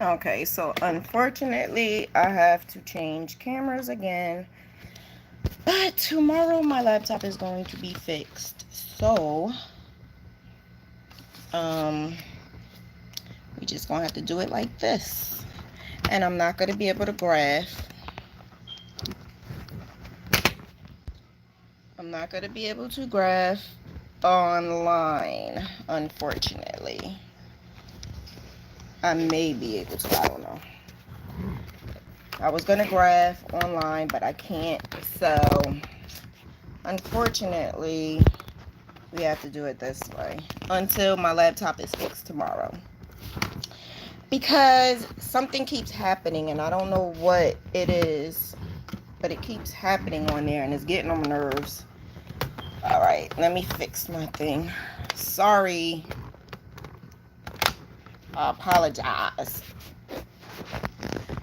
Okay, so unfortunately, I have to change cameras again. But tomorrow, my laptop is going to be fixed. So, um, we just gonna have to do it like this. And I'm not gonna be able to graph. I'm not gonna be able to graph online, unfortunately. I may be able to, I don't know. I was gonna graph online, but I can't. So, unfortunately, we have to do it this way until my laptop is fixed tomorrow. Because something keeps happening and I don't know what it is, but it keeps happening on there and it's getting on my nerves. All right, let me fix my thing. Sorry. I apologize.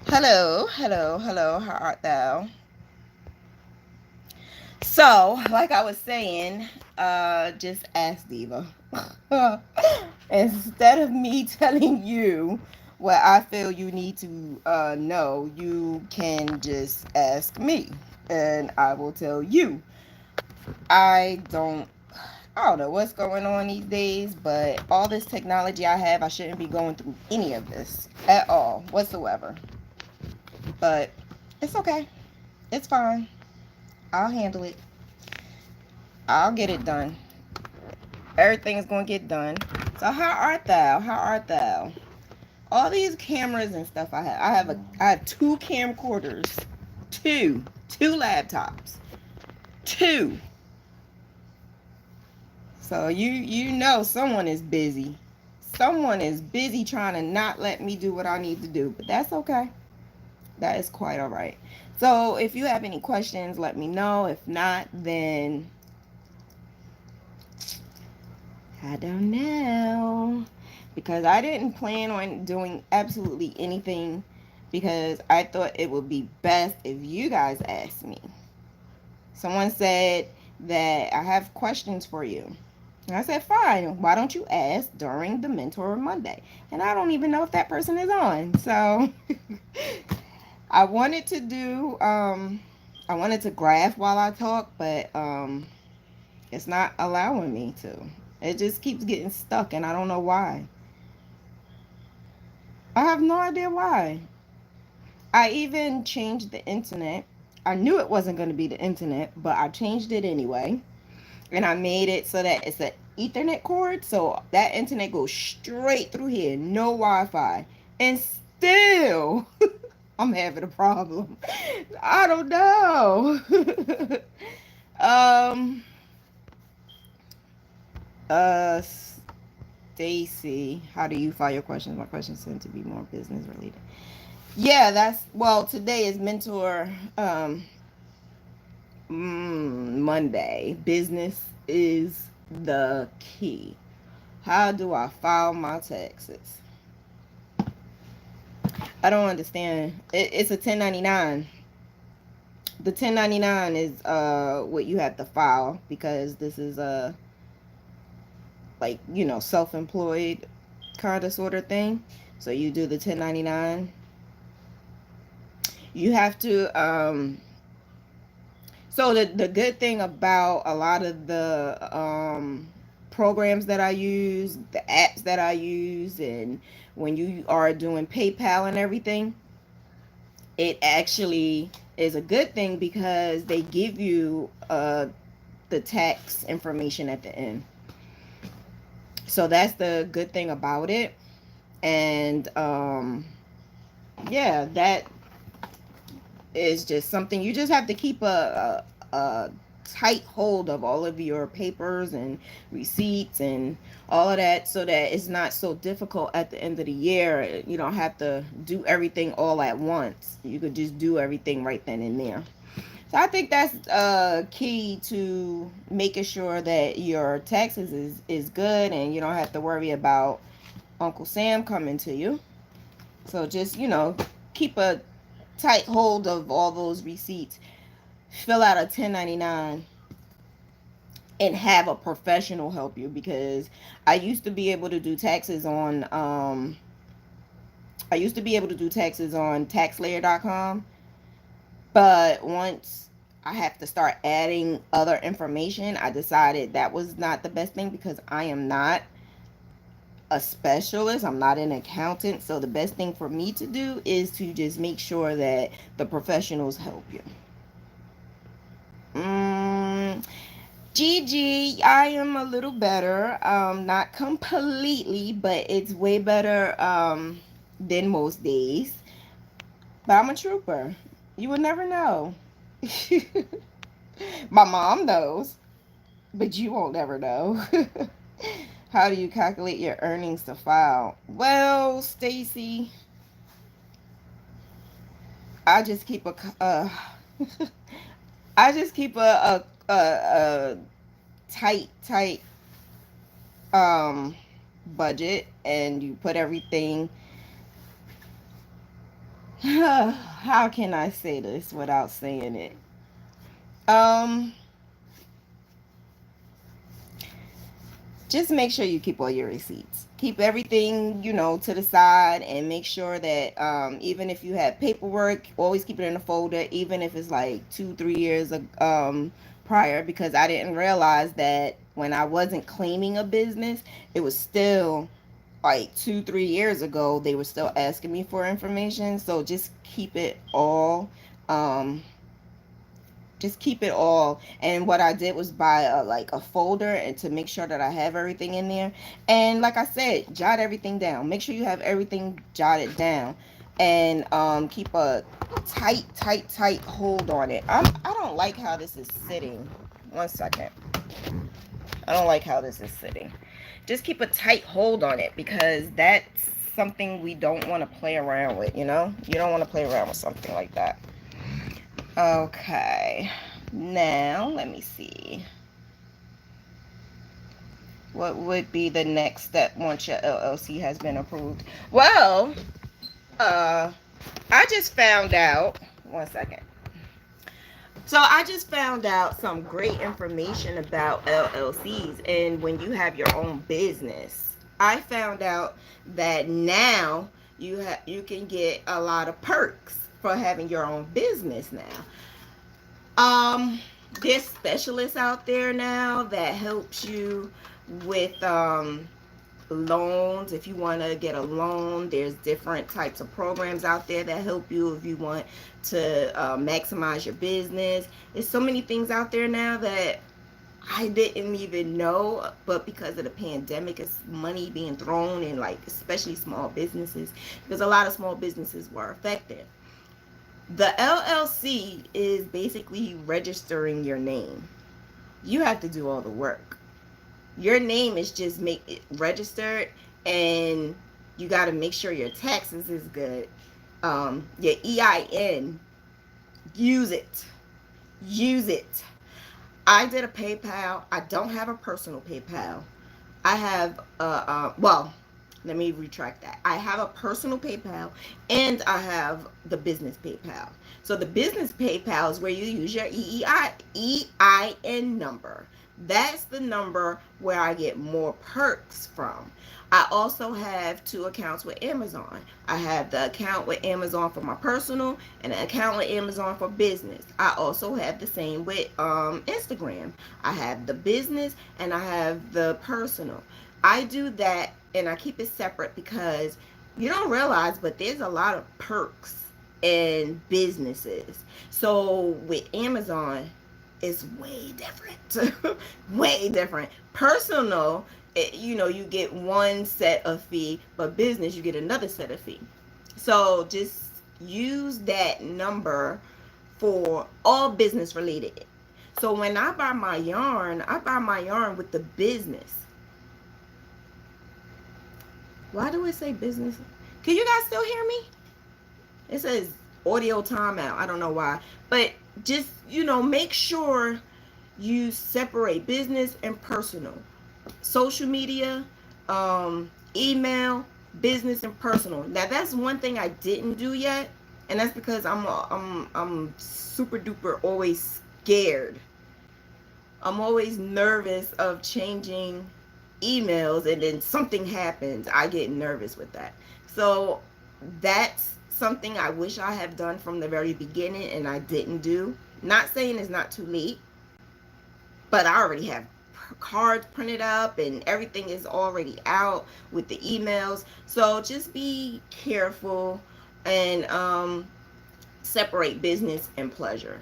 Hello, hello, hello. How art thou? So, like I was saying, just ask Diva. Instead of me telling you what I feel you need to know, you can just ask me, and I will tell you. I don't know what's going on these days, but all this technology I have, I shouldn't be going through any of this at all, whatsoever. But it's okay. It's fine. I'll handle it. I'll get it done. Everything is going to get done. So how art thou? How art thou? All these cameras and stuff I have two camcorders, two laptops, two. So you know someone is busy. Someone is busy trying to not let me do what I need to do, but that's okay. That is quite all right. So if you have any questions, let me know. If not, then I don't know. Because I didn't plan on doing absolutely anything because I thought it would be best if you guys asked me. Someone said that I have questions for you. And I said, fine, why don't you ask during the Mentor Monday? And I don't even know if that person is on. So I wanted to do, I wanted to graph while I talk, but it's not allowing me to. It just keeps getting stuck, and I don't know why. I have no idea why. I even changed the internet. I knew it wasn't going to be the internet, but I changed it anyway. And I made it so that it's an Ethernet cord. So that internet goes straight through here, no Wi Fi. And still, I'm having a problem. I don't know. um, Stacy, how do you file your questions? My questions tend to be more business related. Yeah, well, today is mentor Monday. Business is the key. How do I file my taxes? I don't understand. It's a 1099. The 1099 is what you have to file because this is a like, self-employed kind of sort of thing. So you do the 1099. You have to so the good thing about a lot of the programs that I use, the apps that I use, and when you are doing PayPal and everything, it actually is a good thing because they give you the tax information at the end. So that's the good thing about it. And yeah, that is just something you just have to keep a tight hold of all of your papers and receipts and all of that so that it's not so difficult at the end of the year. You don't have to do everything all at once. You could just do everything right then and there. So I think that's key to making sure that your taxes is good and you don't have to worry about Uncle Sam coming to you. So just, keep a tight hold of all those receipts. Fill out a 1099 and have a professional help you because I used to be able to do taxes on I used to be able to do taxes on taxlayer.com, but once I have to start adding other information, I decided that was not the best thing because I am not a specialist. I'm not an accountant. So the best thing for me to do is to just make sure that the professionals help you. Mm, Gigi, I am a little better. Not completely, but it's way better than most days. But I'm a trooper. You would never know. My mom knows, but you won't ever know. How do you calculate your earnings to file? Well, Stacy, I just keep a I just keep a tight um budget, and you put everything. How can I say this without saying it? Um, just make sure you keep all your receipts. Keep everything, to the side, and make sure that even if you have paperwork, always keep it in a folder, even if it's like 2, 3 years prior, because I didn't realize that when I wasn't claiming a business, it was still like 2, 3 years ago, they were still asking me for information. So just keep it all. And what I did was buy a folder, and to make sure that I have everything in there. And like I said, jot everything down. Make sure you have everything jotted down, and keep a tight hold on it. I don't like how this is sitting. One second. I don't like how this is sitting. Just keep a tight hold on it, because that's something we don't want to play around with, you know? You don't want to play around with something like that. Okay. Now, let me see. What would be the next step once your LLC has been approved? Well, I just found out. One second. So I just found out some great information about LLCs, and when you have your own business. I found out that now you can get a lot of perks for having your own business now. There's specialists out there now that helps you with loans. If you want to get a loan, there's different types of programs out there that help you if you want to maximize your business. There's so many things out there now that I didn't even know, but because of the pandemic, it's money being thrown in, like, especially small businesses, because a lot of small businesses were affected. The LLC is basically registering your name. You have to do all the work. Your name is just make it registered, and you got to make sure your taxes is good. Your EIN, use it. Use it. I did a PayPal. I don't have a personal PayPal. I have well, let me retract that. I have a personal PayPal, and I have the business PayPal. So the business PayPal is where you use your EIN number. That's the number where I get more perks from. I also have 2 accounts with Amazon. I have the account with Amazon for my personal, and an account with Amazon for business. I also have the same with Instagram. I have the business and I have the personal. I do that, and I keep it separate because you don't realize, but there's a lot of perks in businesses. So with Amazon, it's way different. Way different. Personal, you get one set of fee, but business, you get another set of fee. So just use that number for all business related. So when I buy my yarn, with the business. Why do it say business? Can you guys still hear me? It says audio timeout. I don't know why. But just, make sure you separate business and personal. Social media, email, business, and personal. Now that's one thing I didn't do yet, and that's because I'm super duper always scared. I'm always nervous of changing emails, and then something happens. I get nervous with that. So That's something I wish I have done from the very beginning and I didn't do. Not saying it's not too late, but I already have cards printed up and everything is already out with the emails. So just be careful and separate business and pleasure,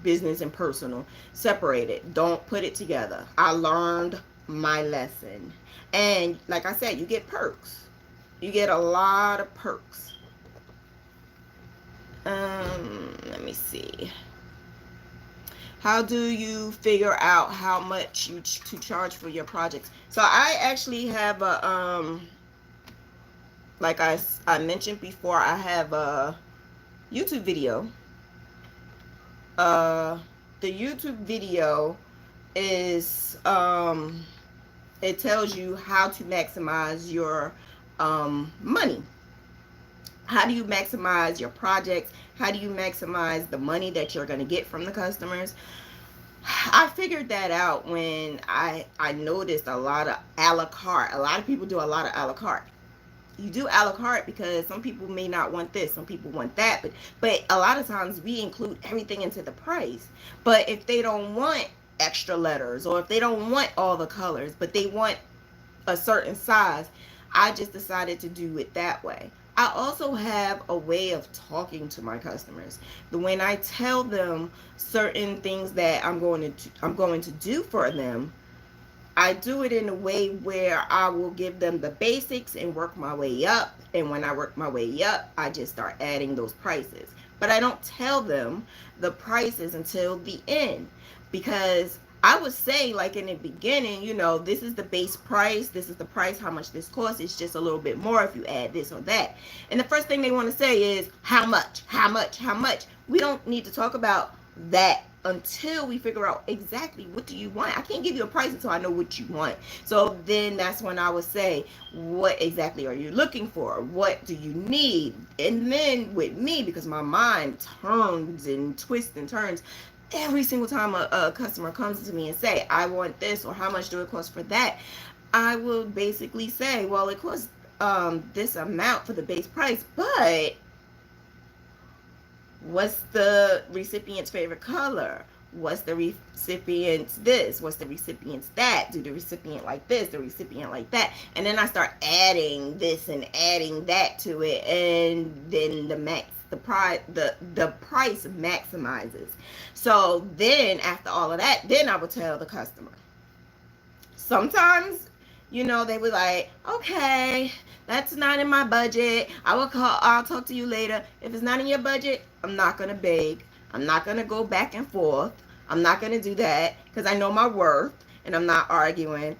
business and personal. Separate it. Don't put it together. I learned my lesson. And like I said, you get perks. You get a lot of perks. Let me see. How do you figure out how much to charge for your projects? So I actually have a like I mentioned before, I have a YouTube video. The YouTube video is it tells you how to maximize your money. How do you maximize your projects? How do you maximize the money that you're going to get from the customers? I figured that out when I noticed a lot of a la carte. A lot of people do a lot of a la carte. You do a la carte because some people may not want this, some people want that, but a lot of times we include everything into the price. But if they don't want extra letters, or if they don't want all the colors, but they want a certain size, I just decided to do it that way. I also have a way of talking to my customers. When I tell them certain things that I'm going to do for them, I do it in a way where I will give them the basics and work my way up. And when I work my way up, I just start adding those prices. But I don't tell them the prices until the end, because I would say, like in the beginning, you know, this is the base price. This is the price, how much this costs. It's just a little bit more if you add this or that. And the first thing they want to say is, how much, how much, how much? We don't need to talk about that until we figure out exactly what do you want. I can't give you a price until I know what you want. So then that's when I would say, what exactly are you looking for? What do you need? And then with me, because my mind turns and twists and turns, every single time a customer comes to me and say, I want this, or how much do it cost for that, I will basically say, well, it costs this amount for the base price, but what's the recipient's favorite color? What's the recipient's this? What's the recipient's that? Do the recipient like this? The recipient like that? And then I start adding this and adding that to it, and then the price maximizes. So then after all of that, then I would tell the customer. Sometimes, you know, they were like, okay, that's not in my budget. I'll talk to you later. If it's not in your budget, I'm not going to beg. I'm not going to go back and forth. I'm not going to do that because I know my worth and I'm not arguing.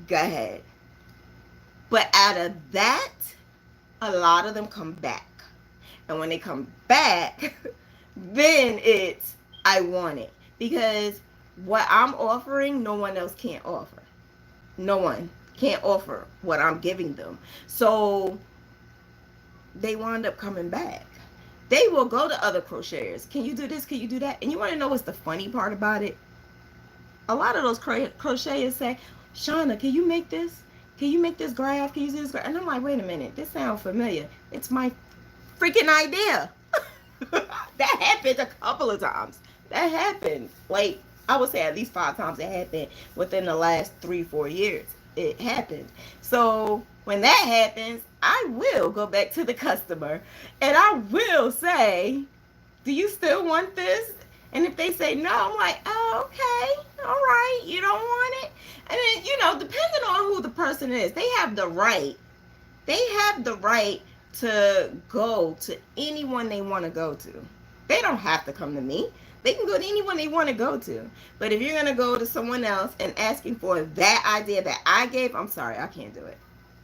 Go ahead. But out of that, a lot of them come back. And when they come back, then it's, I want it. Because what I'm offering, no one else can't offer. No one can't offer what I'm giving them. So they wind up coming back. They will go to other crocheters. Can you do this? Can you do that? And you want to know what's the funny part about it? A lot of those crocheters say, Shauna, can you make this? Can you make this graph? Can you do this graph? And I'm like, wait a minute. This sounds familiar. It's my freaking idea. That happened a couple of times. That happened. Like, I would say at least 5 times it happened within the last 3-4 years. It happened. So when that happens, I will go back to the customer and I will say, do you still want this? And if they say no, I'm like, oh, okay, all right, you don't want it. And then, you know, depending on who the person is, they have the right. They have the right to go to anyone they want to go to. They don't have to come to me. They can go to anyone they want to go to. But if you're going to go to someone else and asking for that idea that I gave, I'm sorry, I can't do it.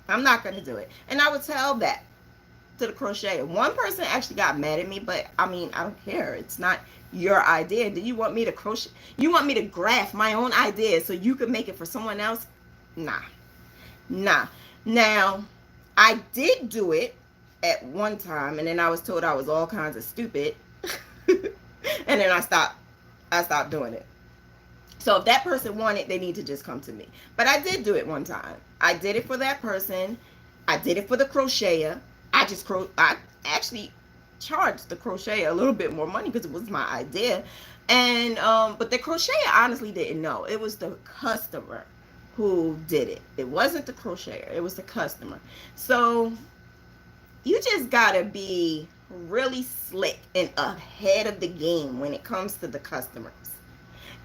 I'm not going to do it. And I would tell that to the crocheter. One person actually got mad at me, but I mean, I don't care. It's not your idea. Do you want me to crochet? You want me to graph my own idea so you can make it for someone else? Nah. Now, I did do it at one time, and then I was told I was all kinds of stupid. And then I stopped doing it. So if that person wanted, they need to just come to me. But I did do it one time. I did it for that person. I did it for the crocheter. I actually charged the crochet a little bit more money because it was my idea. And but the crocheter honestly didn't know. It was the customer who did it. It wasn't the crocheter, it was the customer. So you just gotta be really slick and ahead of the game when it comes to the customers.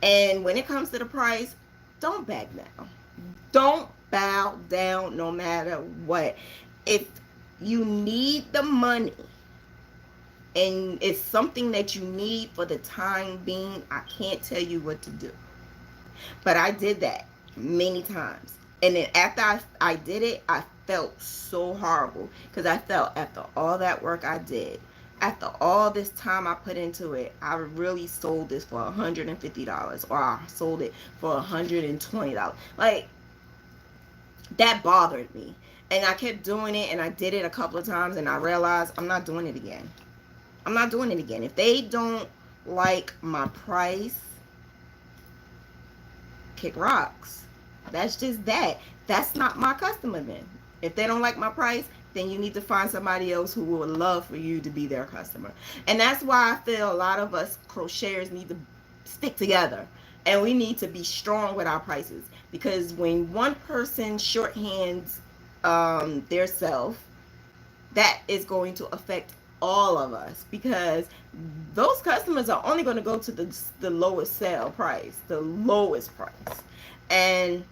And when it comes to the price, don't back down. Don't bow down no matter what. If you need the money and it's something that you need for the time being, I can't tell you what to do. But I did that many times. And then after I did it, I felt so horrible because I felt after all that work I did, after all this time I put into it, I really sold this for $150 or I sold it for $120. Like, that bothered me. And I kept doing it and I did it a couple of times and I realized I'm not doing it again. I'm not doing it again. If they don't like my price, kick rocks. That's just that. That's not my customer then. If they don't like my price, then you need to find somebody else who would love for you to be their customer. And that's why I feel a lot of us crocheters need to stick together. And we need to be strong with our prices. Because when one person shorthands their self, that is going to affect all of us, because those customers are only going to go to the lowest sale price, the lowest price. And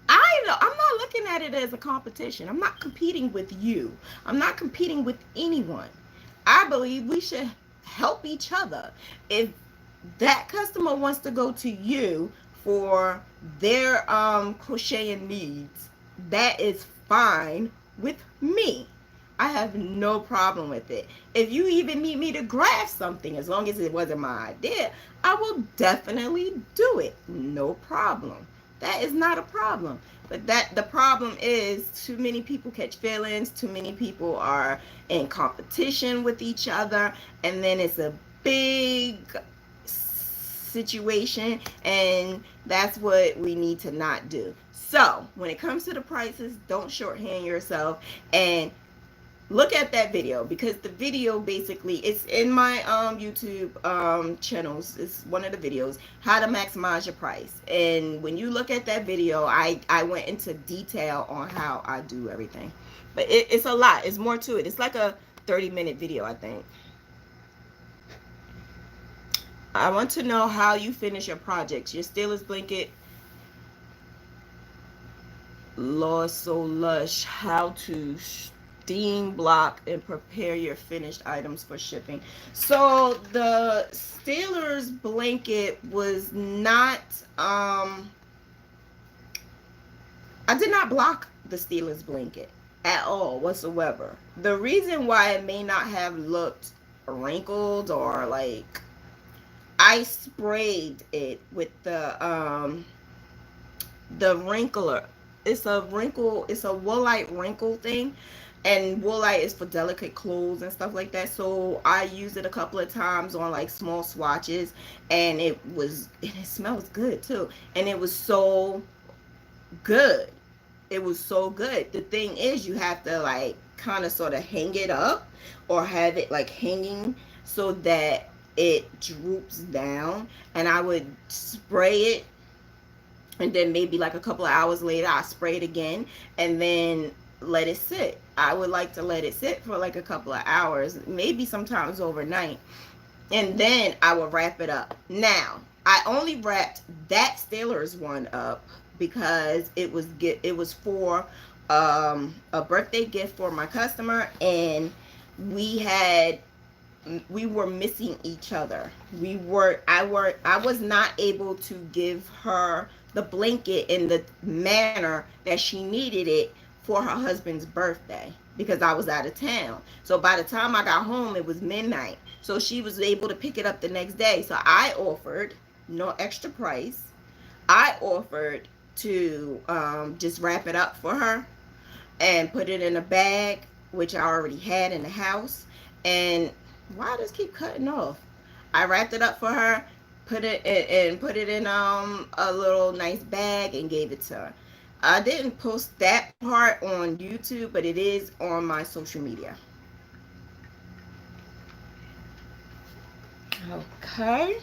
I'm not looking at it as a competition. I'm not competing with you. I'm not competing with anyone. I believe we should help each other. If that customer wants to go to you for their crocheting needs, that is fine with me. I have no problem with it. If you even need me to graph something, as long as it wasn't my idea, I will definitely do it. No problem. That is not a problem. But the problem is too many people catch feelings, too many people are in competition with each other, and then it's a big situation, and that's what we need to not do. So when it comes to the prices, don't shorthand yourself and look at that video, because the video basically, it's in my YouTube channels. It's one of the videos, how to maximize your price. And when you look at that video, I went into detail on how I do everything. But it's a lot. It's more to it. It's like a 30-minute video, I think. I want to know how you finish your projects. Your Steelers blanket, Law So Lush, how to steam block and prepare your finished items for shipping. So the Steelers blanket was not I did not block the Steelers blanket at all whatsoever. The reason why it may not have looked wrinkled, or like, I sprayed it with the wrinkler. It's a woolite wrinkle thing, and woolite is for delicate clothes and stuff like that. So I used it a couple of times on like small swatches, and it smells good too, and it was so good. It was so good. The thing is, you have to like kind of sort of hang it up, or have it like hanging so that it droops down. And I would spray it, and then maybe like a couple of hours later I spray it again, and then let it sit. I would like to let it sit for like a couple of hours, maybe sometimes overnight, and then I will wrap it up. Now, I only wrapped that Steelers one up because it was for a birthday gift for my customer, and we were missing each other. I was not able to give her the blanket in the manner that she needed it for her husband's birthday, because I was out of town. So by the time I got home, it was midnight. So she was able to pick it up the next day. So I offered, no extra price, I offered to just wrap it up for her and put it in a bag, which I already had in the house. And why does it keep cutting off? I wrapped it up for her, put it in a little nice bag, and gave it to her. I didn't post that part on YouTube, but it is on my social media. Okay.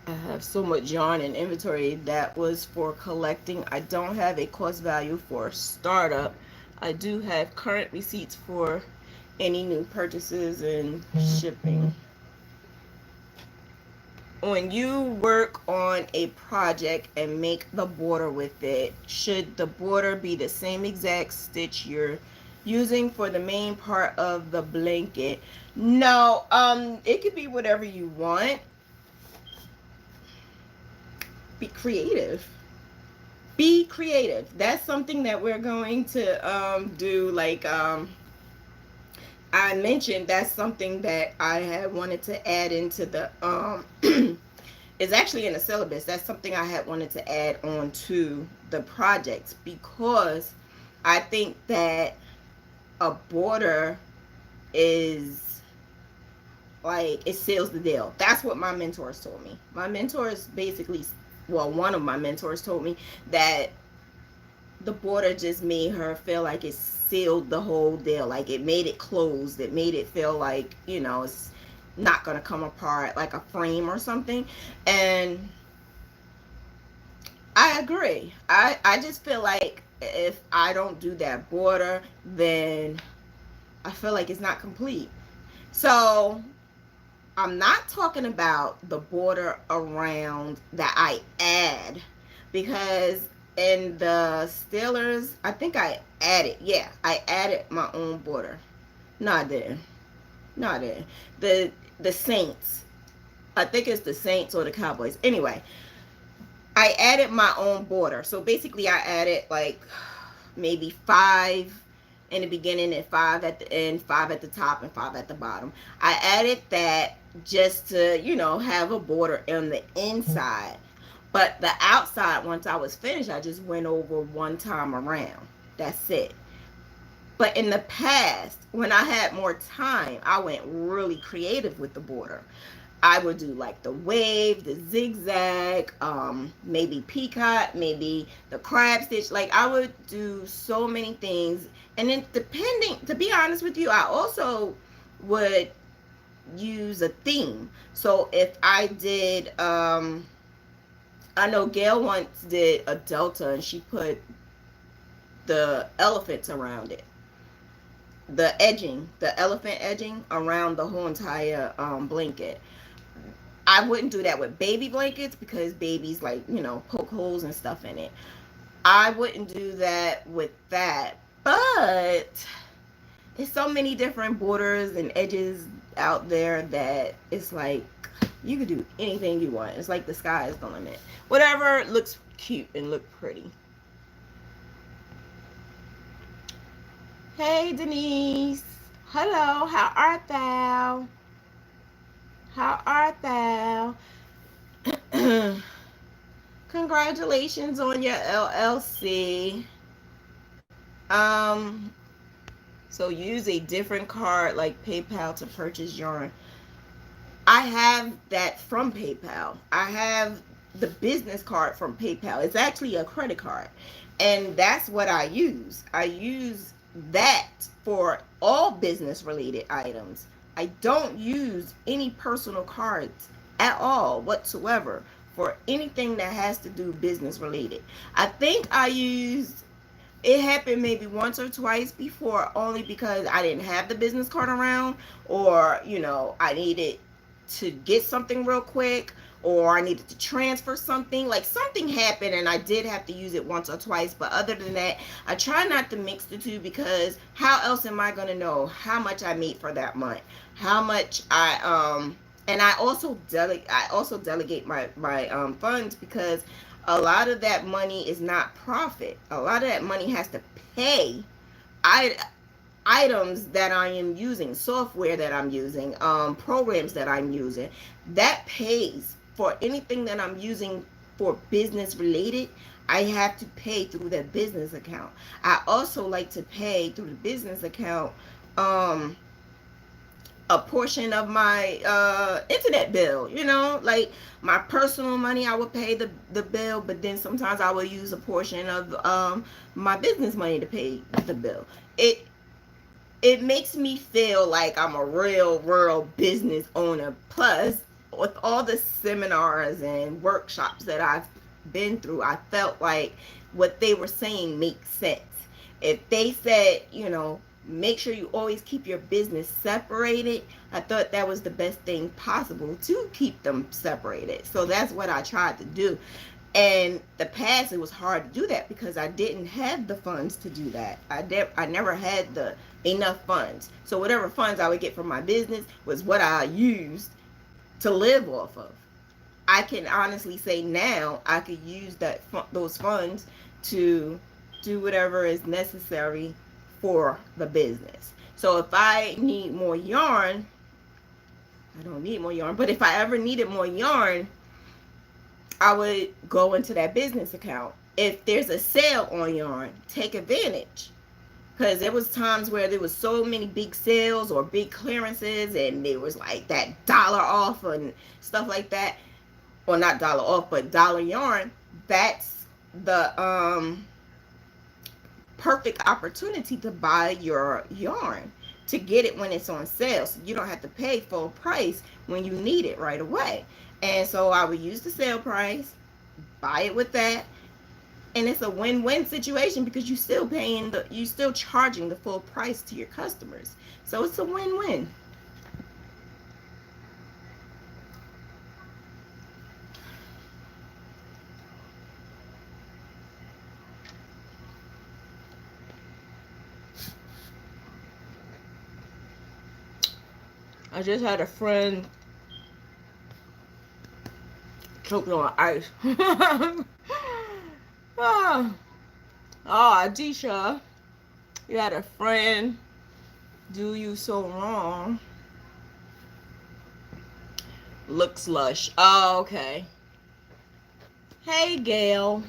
I have so much yarn in inventory that was for collecting. I don't have a cost value for startup. I do have current receipts for any new purchases and shipping. When you work on a project and make the border with it, should the border be the same exact stitch you're using for the main part of the blanket? No, it could be whatever you want. Be creative. Be creative. That's something that we're going to do. Like I mentioned, that's something that I had wanted to add into the it's actually in the syllabus. That's something I had wanted to add on to the projects, because I think that a border is like, it seals the deal. That's what my mentors told me. My mentors basically, well, one of my mentors told me that the border just made her feel like it sealed the whole deal. Like, it made it closed. It made it feel like, it's not going to come apart like a frame or something. And I agree. I just feel like if I don't do that border, then I feel like it's not complete. So I'm not talking about the border around that I add, because in the Steelers, I think I added, yeah, I added my own border. No, I didn't. No, I didn't. The Saints. I think it's the Saints or the Cowboys. Anyway, I added my own border. So basically I added like maybe 5 in the beginning and 5 at the end, 5 at the top and 5 at the bottom. I added that just to, have a border on the inside. But the outside, once I was finished, I just went over one time around. That's it. But in the past, when I had more time, I went really creative with the border. I would do like the wave, the zigzag, maybe peacock, maybe the crab stitch. Like, I would do so many things. And then, depending, to be honest with you, I also would use a theme. So if I did, I know Gail once did a delta and she put the elephants around it. The edging, the elephant edging around the whole entire blanket. I wouldn't do that with baby blankets, because babies, like, poke holes and stuff in it. I wouldn't do that with that. But there's so many different borders and edges out there that it's like, you could do anything you want. It's like the sky is the limit. Whatever looks cute and look pretty. Hey, Denise. Hello, how art thou? How art thou? Congratulations on your LLC. So use a different card like PayPal to purchase yarn. I have that from PayPal. I have the business card from PayPal. It's actually a credit card. And that's what I use. I use that for all business related items. I don't use any personal cards at all whatsoever for anything that has to do business related. I think I used, it happened maybe once or twice before, only because I didn't have the business card around, or I needed to get something real quick, or I needed to transfer something. Like, something happened and I did have to use it once or twice. But other than that, I try not to mix the two, because how else am I going to know how much I made for that month? How much and I also delegate my funds, because a lot of that money is not profit. A lot of that money has to pay items that I am using, software that I'm using, programs that I'm using. That pays for anything that I'm using for business related. I have to pay through that business account. I also like to pay through the business account a portion of my internet bill, you know, like my personal money I would pay the bill, but then sometimes I would use a portion of my business money to pay the bill. It makes me feel like I'm a real business owner. Plus, with all the seminars and workshops that I've been through, I felt like what they were saying makes sense. If they said, you know, make sure you always keep your business separated, I thought that was the best thing possible to keep them separated. So that's what I tried to do. And the past, it was hard to do that because I didn't have the funds to do that. I never had the enough funds. So whatever funds I would get from my business was what I used to live off of. I can honestly say now I could use those funds to do whatever is necessary for the business. So if I need more yarn, I don't need more yarn, but if I ever needed more yarn, I would go into that business account. If there's a sale on yarn, take advantage. Because there was times where there was so many big sales or big clearances, and there was like that dollar off and stuff like that. Well, not dollar off, but dollar yarn. That's the perfect opportunity to buy your yarn, to get it when it's on sale, so you don't have to pay full price when you need it right away. And so I would use the sale price, buy it with that, and it's a win-win situation because you still charging the full price to your customers. So it's a win-win. I just had a friend choking on ice. Oh, Adisha, you had a friend do you so wrong. Look slush. Oh, okay. Hey, Gail.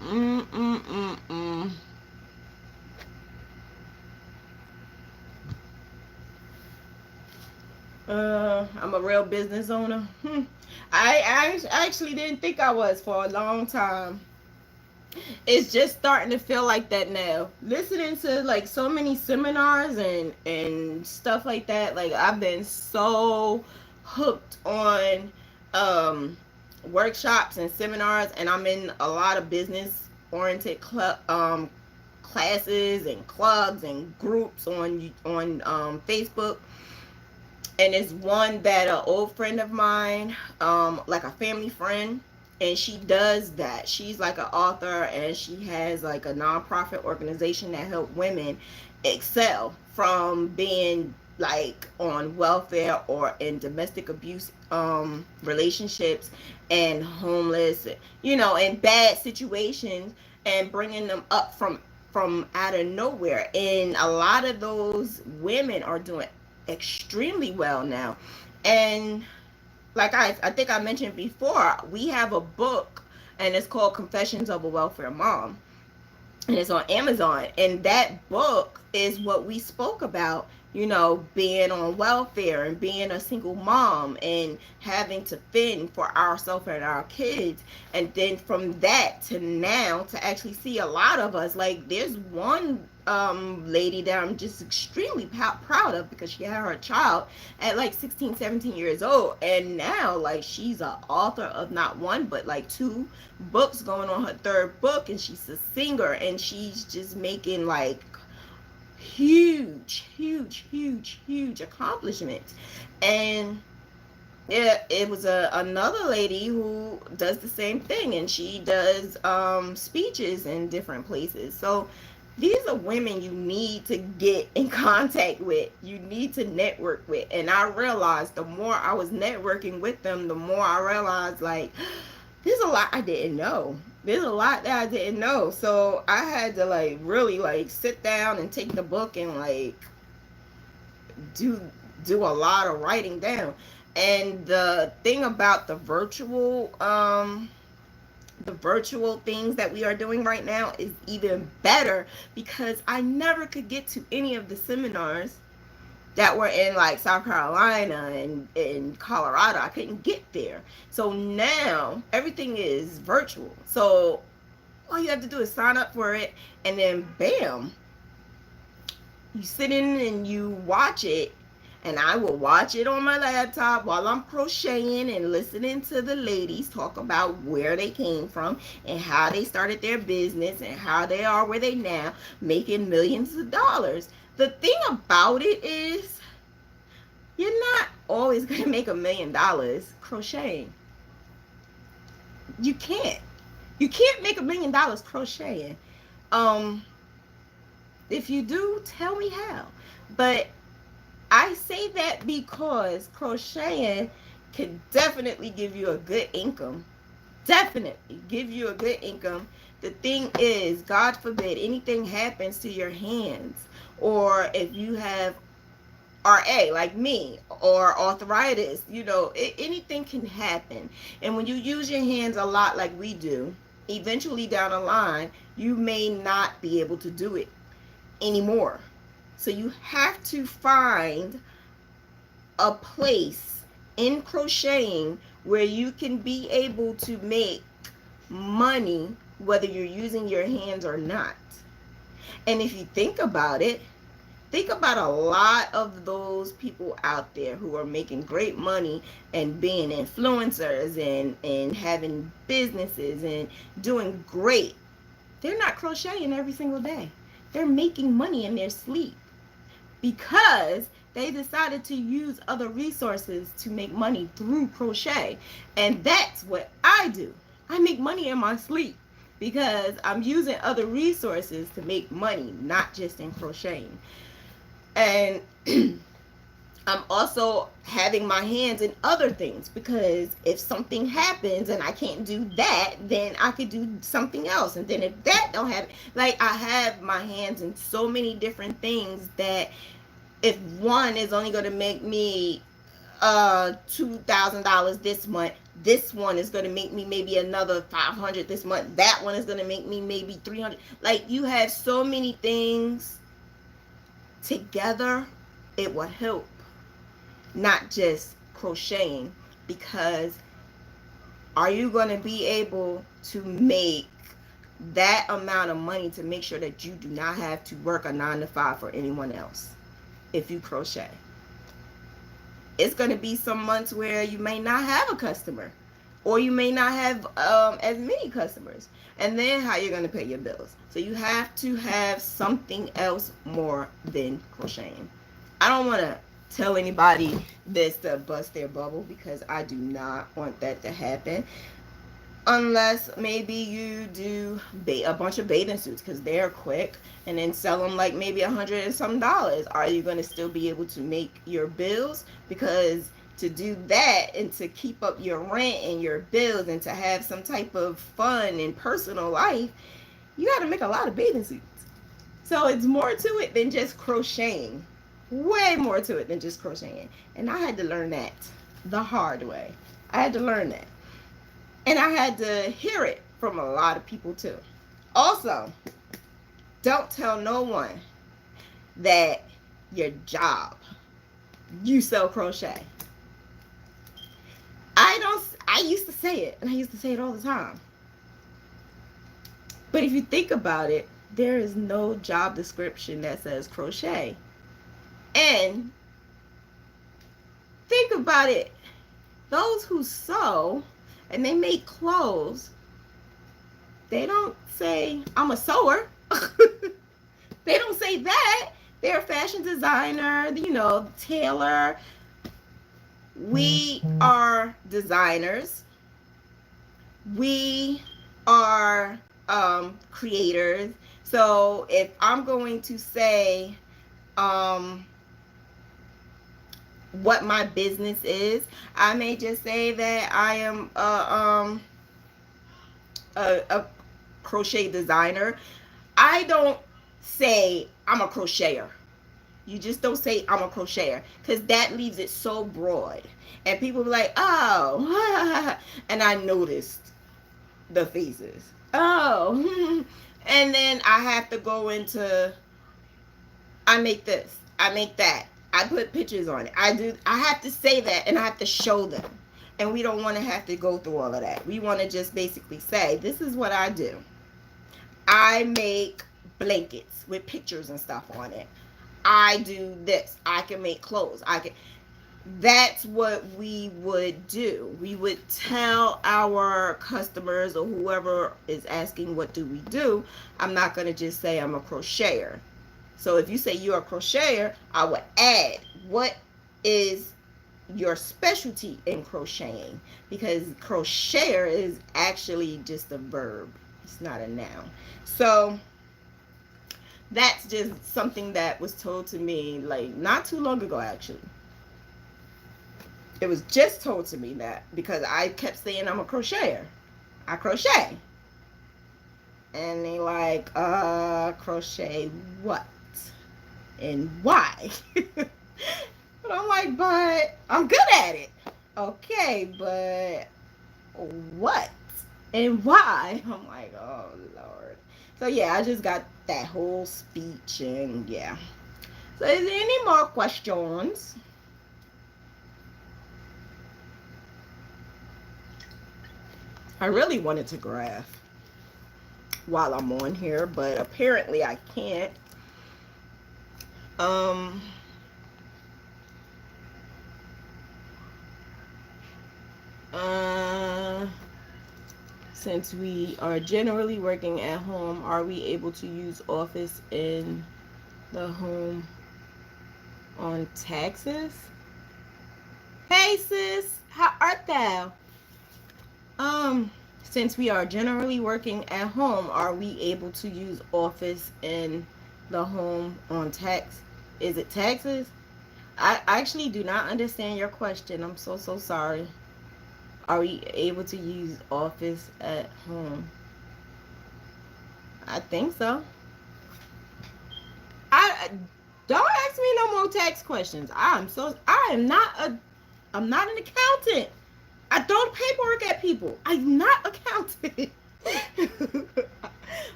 Mm-mm-mm-mm. I'm a real business owner. I actually didn't think I was for a long time. It's just starting to feel like that now. Listening to like so many seminars and stuff like that, like I've been so hooked on um workshops and seminars, and I'm in a lot of business oriented classes and clubs and groups on Facebook. And it's one that an old friend of mine, like a family friend, and she does that. She's like an author, and she has like a nonprofit organization that help women excel from being like on welfare or in domestic abuse relationships and homeless, you know, in bad situations, and bringing them up from out of nowhere. And a lot of those women are doing extremely well now. And like I think I mentioned before, we have a book, and it's called Confessions of a Welfare Mom, and it's on Amazon. And that book is what we spoke about, you know, being on welfare and being a single mom and having to fend for ourselves and our kids. And then from that to now, to actually see a lot of us, like there's one lady that I'm just extremely proud of, because she had her child at like 16, 17 years old, and now like she's a author of not one but like two books, going on her third book, and she's a singer, and she's just making like huge accomplishments. And yeah, it was another lady who does the same thing, and she does speeches in different places. So these are women you need to get in contact with, you need to network with. And I realized the more I was networking with them, the more I realized like there's a lot I didn't know. There's a lot that I didn't know. So I had to like really like sit down and take the book and like do do a lot of writing down. And the thing about the virtual things that we are doing right now is even better, because I never could get to any of the seminars that were in like South Carolina and in Colorado. I couldn't get there. So now everything is virtual. So all you have to do is sign up for it, and then bam, you sit in and you watch it. And I will watch it on my laptop while I'm crocheting and listening to the ladies talk about where they came from and how they started their business and how they are where they now, making millions of dollars. The thing about it is, you're not always going to make $1 million crocheting. You can't. You can't make $1 million crocheting. If you do, tell me how. But I say that because crocheting can definitely give you a good income. Definitely give you a good income. The thing is, God forbid anything happens to your hands, or if you have RA like me, or arthritis, anything can happen. And when you use your hands a lot like we do, eventually down the line, you may not be able to do it anymore. So you have to find a place in crocheting where you can be able to make money whether you're using your hands or not. And if you think about it, think about a lot of those people out there who are making great money and being influencers and having businesses and doing great. They're not crocheting every single day. They're making money in their sleep because they decided to use other resources to make money through crochet. And that's what I do. I make money in my sleep because I'm using other resources to make money, not just in crocheting. And I'm also having my hands in other things, because if something happens and I can't do that, then I could do something else. And then if that don't happen, like, I have my hands in so many different things that if one is only going to make me $2,000 this month, this one is going to make me maybe another $500 this month, that one is going to make me maybe $300. Like, you have so many things together, it will help, not just crocheting. Because are you going to be able to make that amount of money to make sure that you do not have to work a 9 to 5 for anyone else if you crochet? It's going to be some months where you may not have a customer, or you may not have as many customers, and then how you're going to pay your bills. So you have to have something else more than crocheting. I don't want to tell anybody this to bust their bubble, because I do not want that to happen. Unless maybe you do a bunch of bathing suits, because they're quick, and then sell them like maybe $100 and some. Are you going to still be able to make your bills? Because to do that and to keep up your rent and your bills and to have some type of fun and personal life, you got to make a lot of bathing suits. So it's more to it than just crocheting. Way more to it than just crocheting. And I had to learn that the hard way. I had to learn that. And I had to hear it from a lot of people too. Also, don't tell no one that your job, you sell crochet. I used to say it, and I used to say it all the time. But if you think about it, there is no job description that says crochet. And think about it. Those who sew and they make clothes, they don't say, I'm a sewer. They don't say that. They're a fashion designer, tailor. We are designers. We are creators. So if I'm going to say what my business is, I may just say that I am a crochet designer. I don't say I'm a crocheter. You just don't say I'm a crocheter, because that leaves it so broad. And people be like, oh, and I noticed the faces. Oh, and then I have to go into, I make this, I make that, I put pictures on it. I have to say that, and I have to show them. And we don't want to have to go through all of that. We want to just basically say, this is what I do. I make blankets with pictures and stuff on it. I do this. I can make clothes. I can. That's what we would do. We would tell our customers or whoever is asking, what do we do? I'm not going to just say I'm a crocheter. So if you say you're a crocheter, I would add, what is your specialty in crocheting? Because crocheter is actually just a verb. It's not a noun. So that's just something that was told to me like not too long ago, actually. It was just told to me that because I kept saying I'm a crocheter. I crochet. And they like, crochet what? And why? But I'm like, but I'm good at it. Okay, but what? And why? I'm like, oh Lord. So yeah, I just got that whole speech and yeah. So is there any more questions? I really wanted to graph while I'm on here, but apparently I can't. Um, since we are generally working at home, are we able to use Office in the home on taxes? Hey sis, how art thou? Since we are generally working at home, are we able to use Office in the home on tax? Is it taxes? I actually do not understand your question. I'm so sorry. Are we able to use Office at home? I think so. I don't ask me no more tax questions. I'm not an accountant. I don't paperwork at people. I'm not accountant.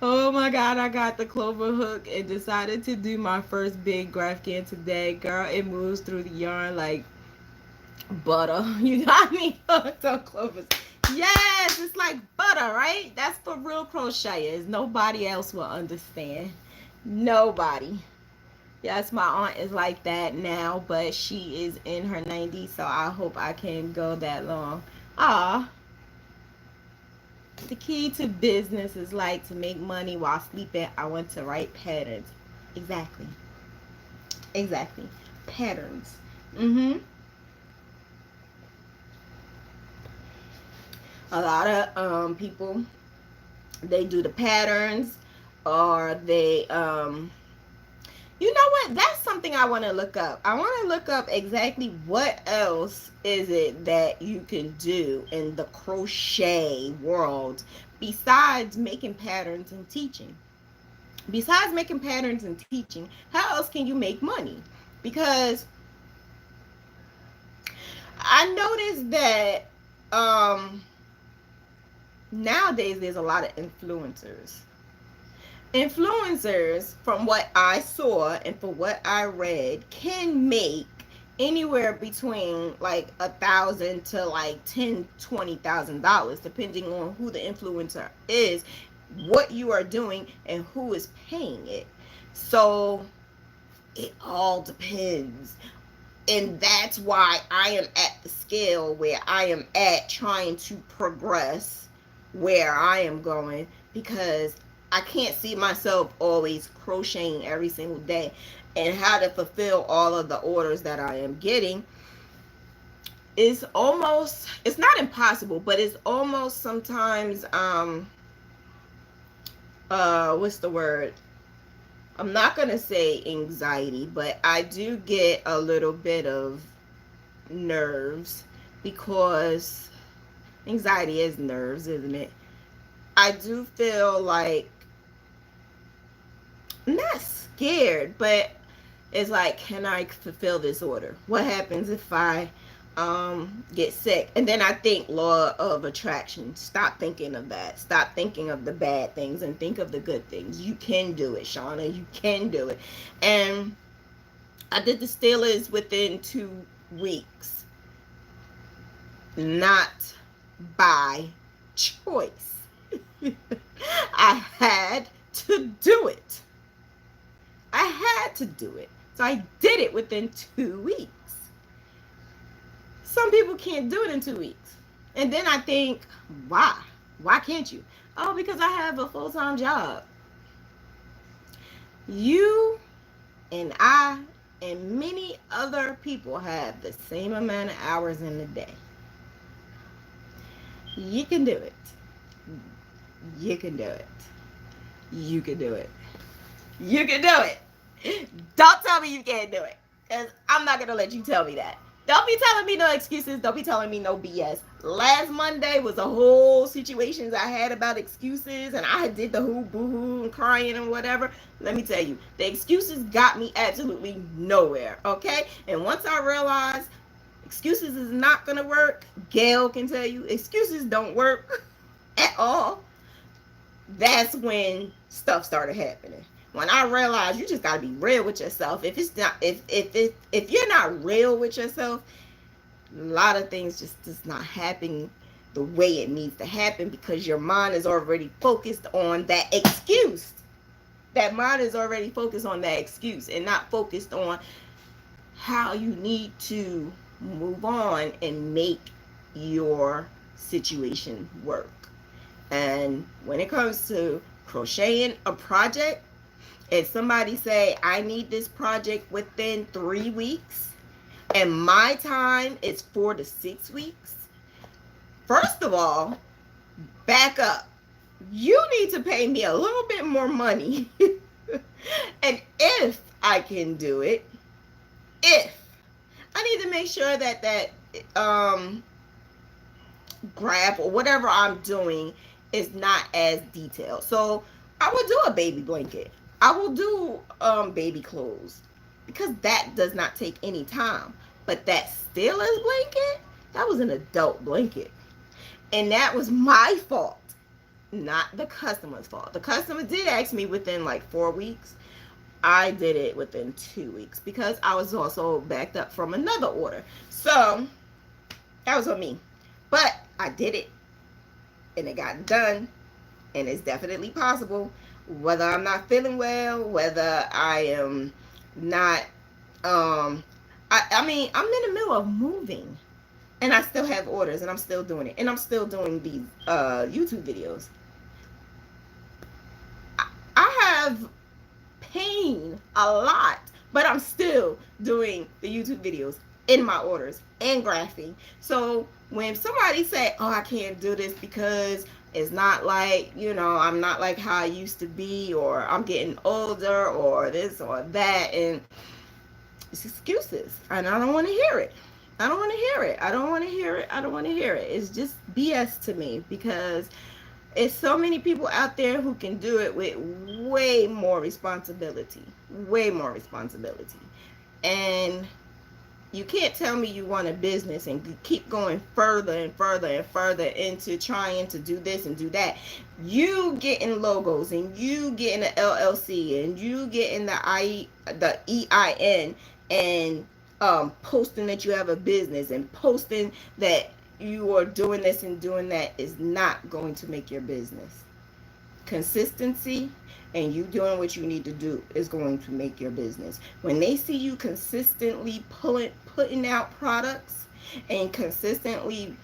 Oh my god, I got the clover hook and decided to do my first big graph can today. Girl, it moves through the yarn like butter. You got me hooked on clovers. Yes, it's like butter, right? That's for real crocheters. Nobody else will understand. Nobody. Yes, my aunt is like that now, but she is in her 90s, so I hope I can go that long. Ah, the key to business is like to make money while sleeping. I want to write patterns. Exactly. Exactly. Patterns. Mm-hmm. A lot of people, they do the patterns, or they you know what? That's something I want to look up. I want to look up exactly what else is it that you can do in the crochet world besides making patterns and teaching. Besides making patterns and teaching, how else can you make money? Because I noticed that nowadays there's a lot of influencers. Influencers, from what I saw and for what I read, can make anywhere between like $1,000 to like $10,000-$20,000, depending on who the influencer is, what you are doing, and who is paying it. So it all depends. And that's why I am at the scale where I am at, trying to progress where I am going, because I can't see myself always crocheting every single day, and how to fulfill all of the orders that I am getting is almost, it's not impossible, but it's almost sometimes what's the word? I'm not going to say anxiety, but I do get a little bit of nerves, because anxiety is nerves, isn't it? I do feel like, I'm not scared, but it's like, can I fulfill this order? What happens if I get sick? And then I think law of attraction. Stop thinking of that. Stop thinking of the bad things and think of the good things. You can do it, Shauna. You can do it. And I did the Steelers within 2 weeks, not by choice. I had to do it. I had to do it. So I did it within 2 weeks. Some people can't do it in 2 weeks. And then I think, why? Why can't you? Oh, because I have a full time job. You and I and many other people have the same amount of hours in the day. You can do it. You can do it. You can do it. You can do it. Don't tell me you can't do it. Because I'm not going to let you tell me that. Don't be telling me no excuses. Don't be telling me no BS. Last Monday was a whole situations I had about excuses, and I did the whoo boo hoo and crying and whatever. Let me tell you, the excuses got me absolutely nowhere, okay? And once I realized excuses is not going to work, Gail can tell you excuses don't work at all. That's when stuff started happening. When I realized you just gotta be real with yourself. If it's not, if you're not real with yourself, a lot of things just does not happen the way it needs to happen because your mind is already focused on that excuse. That mind is already focused on that excuse and not focused on how you need to move on and make your situation work. And when it comes to crocheting a project, if somebody say, I need this project within 3 weeks, and my time is 4 to 6 weeks, first of all, back up. You need to pay me a little bit more money. And if I can do it, if I need to make sure that graph or whatever I'm doing is not as detailed. So I will do a baby blanket. I will do baby clothes because that does not take any time. But that Steelers blanket, that was an adult blanket. And that was my fault, not the customer's fault. The customer did ask me within like 4 weeks. I did it within 2 weeks because I was also backed up from another order. So that was on me. But I did it and it got done, and it's definitely possible. Whether I'm not feeling well, whether I am not, I mean, I'm in the middle of moving, and I still have orders, and I'm still doing it, and I'm still doing these YouTube videos. I have pain a lot, but I'm still doing the YouTube videos in my orders and graphing. So when somebody say, oh, I can't do this because it's not like, I'm not like how I used to be, or I'm getting older, or this or that, and it's excuses, and I don't want to hear it. I don't want to hear it. I don't want to hear it. I don't want to hear it. It's just BS to me because it's so many people out there who can do it with way more responsibility. Way more responsibility. And you can't tell me you want a business and keep going further and further and further into trying to do this and do that. You getting logos and you getting the LLC and you getting the EIN and posting that you have a business and posting that you are doing this and doing that is not going to make your business. Consistency and you doing what you need to do is going to make your business. When they see you consistently putting out products and consistently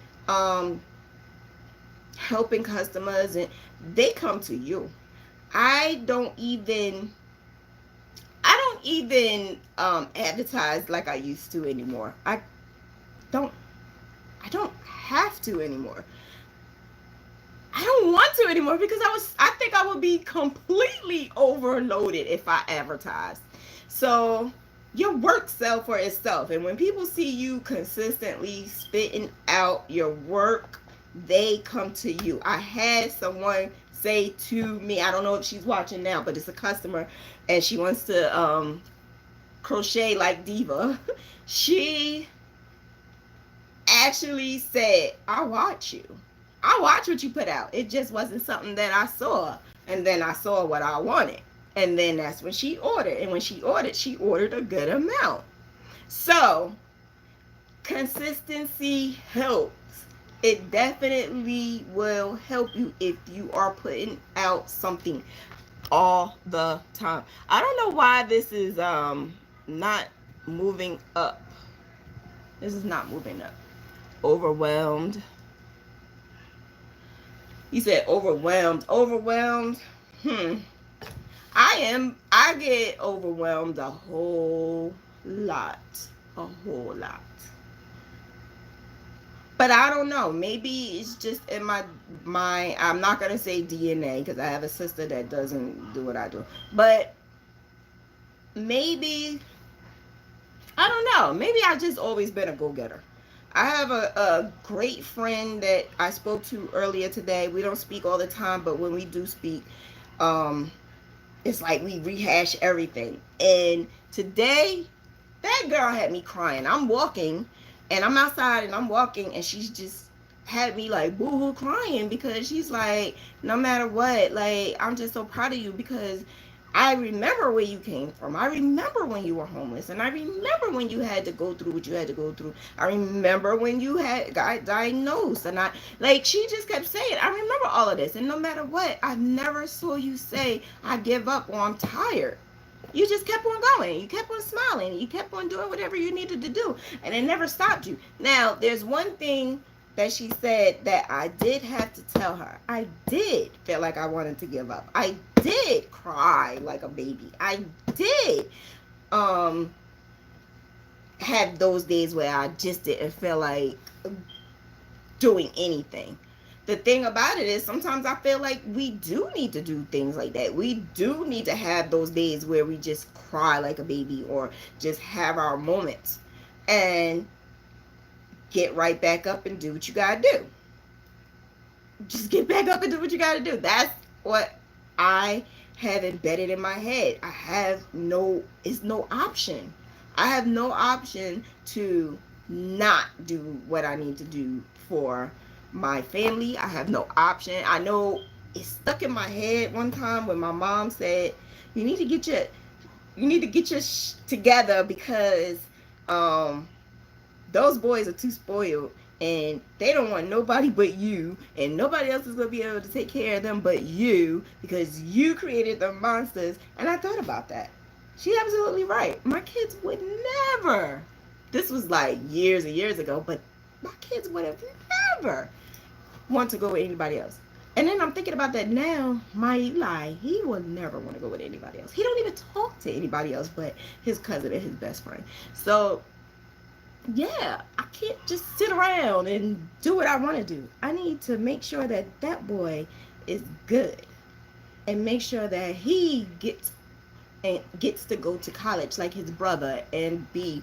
helping customers, and they come to you. I don't even advertise like I used to anymore. I don't have to anymore. I don't want to anymore because I think I would be completely overloaded if I advertised. So your work sells for itself. And when people see you consistently spitting out your work, they come to you. I had someone say to me, I don't know if she's watching now, but it's a customer and she wants to crochet like Diva. She actually said, I watch you. I watch what you put out. It just wasn't something that I saw. And then I saw what I wanted. And then that's when she ordered. And when she ordered a good amount. So consistency helps. It definitely will help you if you are putting out something all the time. I don't know why this is not moving up. This is not moving up. Overwhelmed. You said overwhelmed. Overwhelmed. I get overwhelmed a whole lot. A whole lot. But I don't know. Maybe it's just in my I'm not gonna say DNA because I have a sister that doesn't do what I do. But maybe I don't know. Maybe I've just always been a go-getter. I have a great friend that I spoke to earlier today. We don't speak all the time, but when we do speak, um, it's like we rehash everything. And today, that girl had me crying. I'm walking, and I'm outside, and I'm walking, and she's just had me like boo-hoo crying because she's like, no matter what, like, I'm just so proud of you because I remember where you came from. I remember when you were homeless, and I remember when you had to go through what you had to go through. I remember when you had got diagnosed, and I like she just kept saying, I remember all of this, and no matter what, I never saw you say I give up or I'm tired. You just kept on going. You kept on smiling. You kept on doing whatever you needed to do, and it never stopped you. Now, there's one thing that she said that I did have to tell her. I did feel like I wanted to give up. I did cry like a baby. I did um have those days where I just didn't feel like doing anything. The thing about it is sometimes I feel like we do need to do things like that. We do need to have those days where we just cry like a baby or just have our moments and get right back up and do what you gotta do. Just get back up and do what you gotta do. That's what I have embedded in my head. It's no option. I have no option to not do what I need to do for my family. I have no option. I know it's stuck in my head one time when my mom said, you need to get your together because those boys are too spoiled and they don't want nobody but you, and nobody else is going to be able to take care of them but you because you created the monsters. And I thought about that. She's absolutely right. My kids would never, this was like years and years ago, but my kids would have never want to go with anybody else. And then I'm thinking about that now. My Eli, he will never want to go with anybody else. He don't even talk to anybody else but his cousin and his best friend. So yeah, I can't just sit around and do what I want to do. I need to make sure that that boy is good and make sure that he gets to go to college like his brother and be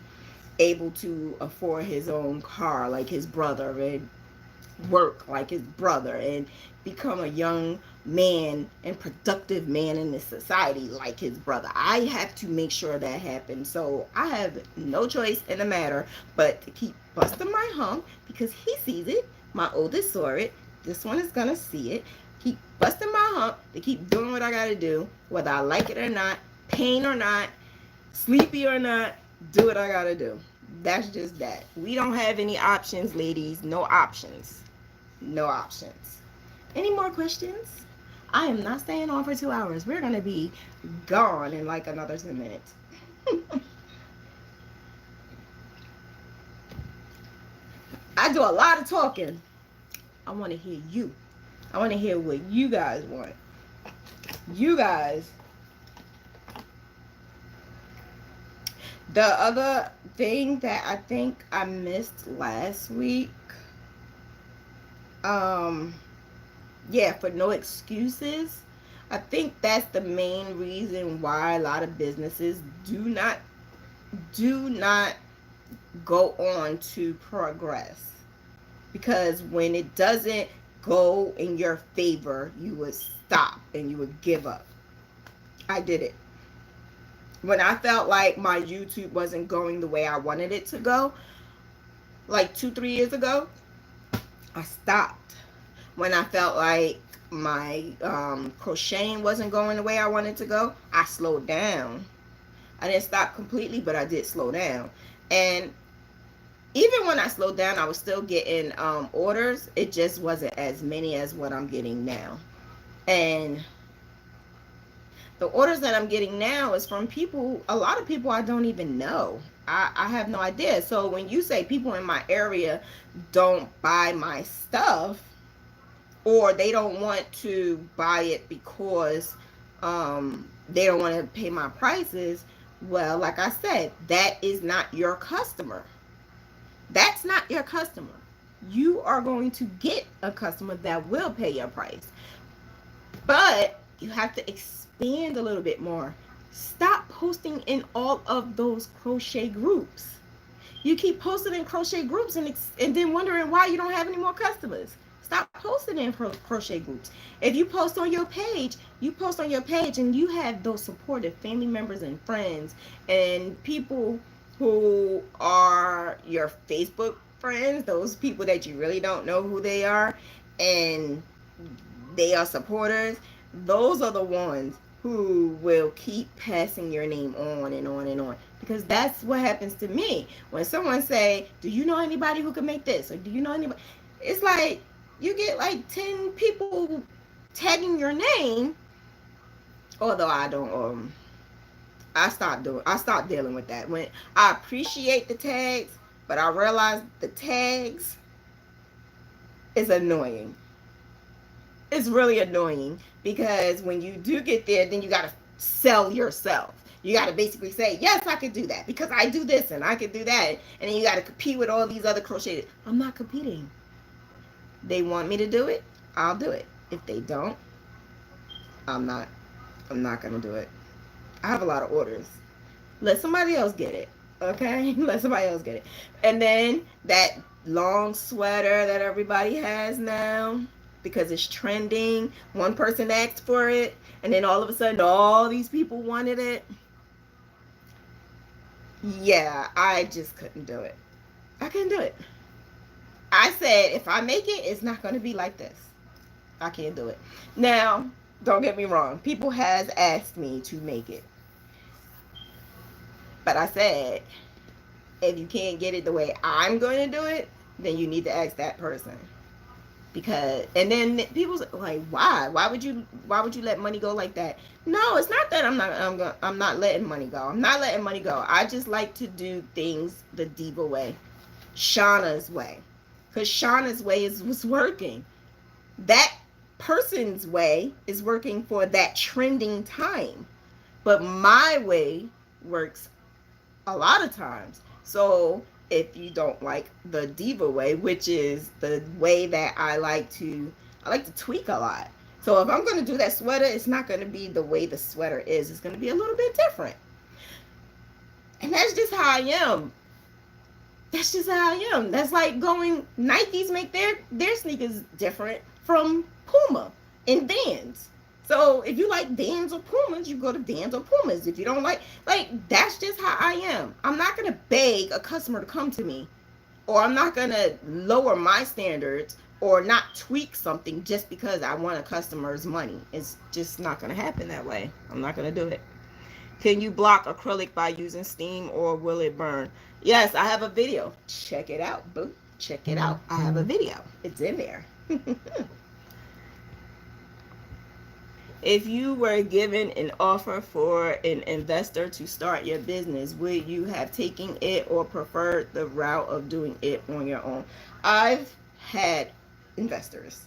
able to afford his own car like his brother and work like his brother and become a young man and productive man in this society like his brother. I have to make sure that happens. So I have no choice in the matter but to keep busting my hump because he sees it. My oldest saw it. This one is gonna see it. Keep busting my hump to keep doing what I gotta do, whether I like it or not, pain or not, sleepy or not, do what I gotta do. That's just that. We don't have any options, ladies. No options. No options. Any more questions? I am not staying on for 2 hours. We're going to be gone in like another 10 minutes. I do a lot of talking. I want to hear you. I want to hear what you guys want. You guys. The other thing that I think I missed last week, yeah, for no excuses. I think that's the main reason why a lot of businesses do not go on to progress. Because when it doesn't go in your favor, you would stop and you would give up. I did it. When I felt like my YouTube wasn't going the way I wanted it to go, like 2-3 years ago, I stopped. When I felt like my crocheting wasn't going the way I wanted to go, I slowed down. I didn't stop completely, but I did slow down. And even when I slowed down, I was still getting orders. It just wasn't as many as what I'm getting now. And the orders that I'm getting now is from people, a lot of people I don't even know. I have no idea. So when you say people in my area don't buy my stuff, or they don't want to buy it because they don't want to pay my prices, well, like I said, that is not your customer. That's not your customer. You are going to get a customer that will pay your price. But you have to expand a little bit more. Stop posting in all of those crochet groups. You keep posting in crochet groups and then wondering why you don't have any more customers. Stop posting in crochet groups. If you post on your page, and you have those supportive family members and friends and people who are your Facebook friends, those people that you really don't know who they are, and they are supporters. Those are the ones who will keep passing your name on and on and on, because that's what happens to me when someone say, do you know anybody who can make this, or do you know anybody, it's like you get like 10 people tagging your name. Although I don't I stopped dealing with that. When I appreciate the tags, but I realize the tags is annoying. It's really annoying, because when you do get there, then you got to sell yourself. You got to basically say, yes, I could do that because I do this and I could do that. And then you got to compete with all these other crocheters. I'm not competing. They want me to do it, I'll do it. If they don't, I'm not going to do it. I have a lot of orders. Let somebody else get it. Okay? Let somebody else get it. And then that long sweater that everybody has now, because it's trending. One person asked for it, and then all of a sudden all these people wanted it. Yeah, I just couldn't do it. I couldn't do it. I said, if I make it, it's not going to be like this. I can't do it. Now, don't get me wrong. People has asked me to make it. But I said, if you can't get it the way I'm going to do it, then you need to ask that person. Because, and then people's like, why would you let money go like that? No, it's not that I'm not letting money go. I'm not letting money go. I just like to do things the Diva way, Shauna's way, because Shauna's way was working. That person's way is working for that trending time, but my way works a lot of times. So if you don't like the Diva way, which is the way that I like to tweak a lot. So if I'm going to do that sweater, it's not going to be the way the sweater is. It's going to be a little bit different. And that's just how I am. That's just how I am. That's like going, Nikes make their sneakers different from Puma and Vans. So if you like Vans or Pumas, you go to Vans or Pumas. If you don't like, that's just how I am. I'm not going to beg a customer to come to me, or I'm not going to lower my standards or not tweak something just because I want a customer's money. It's just not going to happen that way. I'm not going to do it. Can you block acrylic by using steam, or will it burn? Yes, I have a video. Check it out, boo. Check it out. I have a video. It's in there. If you were given an offer for an investor to start your business, would you have taken it or preferred the route of doing it on your own? I've had investors,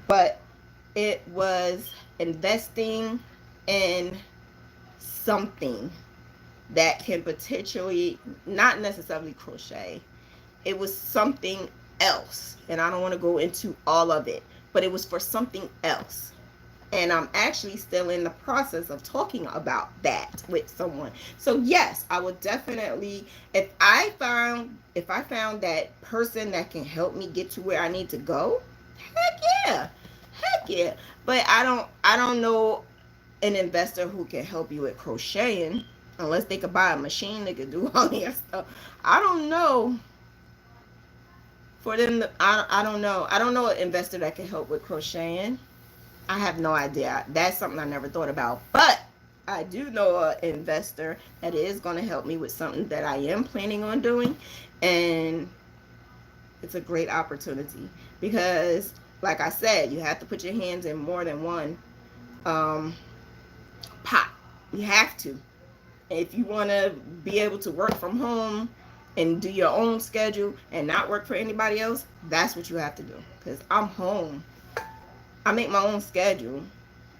but it was investing in something that can potentially, not necessarily crochet. It was something else, and I don't want to go into all of it, but it was for something else. And I'm actually still in the process of talking about that with someone. So yes, I would definitely, if I found that person that can help me get to where I need to go, heck yeah. But I don't know an investor who can help you with crocheting unless they could buy a machine that could do all their stuff. I don't know for them to, I don't know. I don't know an investor that can help with crocheting. I have no idea. That's something I never thought about. But I do know an investor that is going to help me with something that I am planning on doing. And it's a great opportunity because, like I said, you have to put your hands in more than one um, pot. You have to. If you want to be able to work from home and do your own schedule and not work for anybody else, that's what you have to do. Because I'm home. I make my own schedule.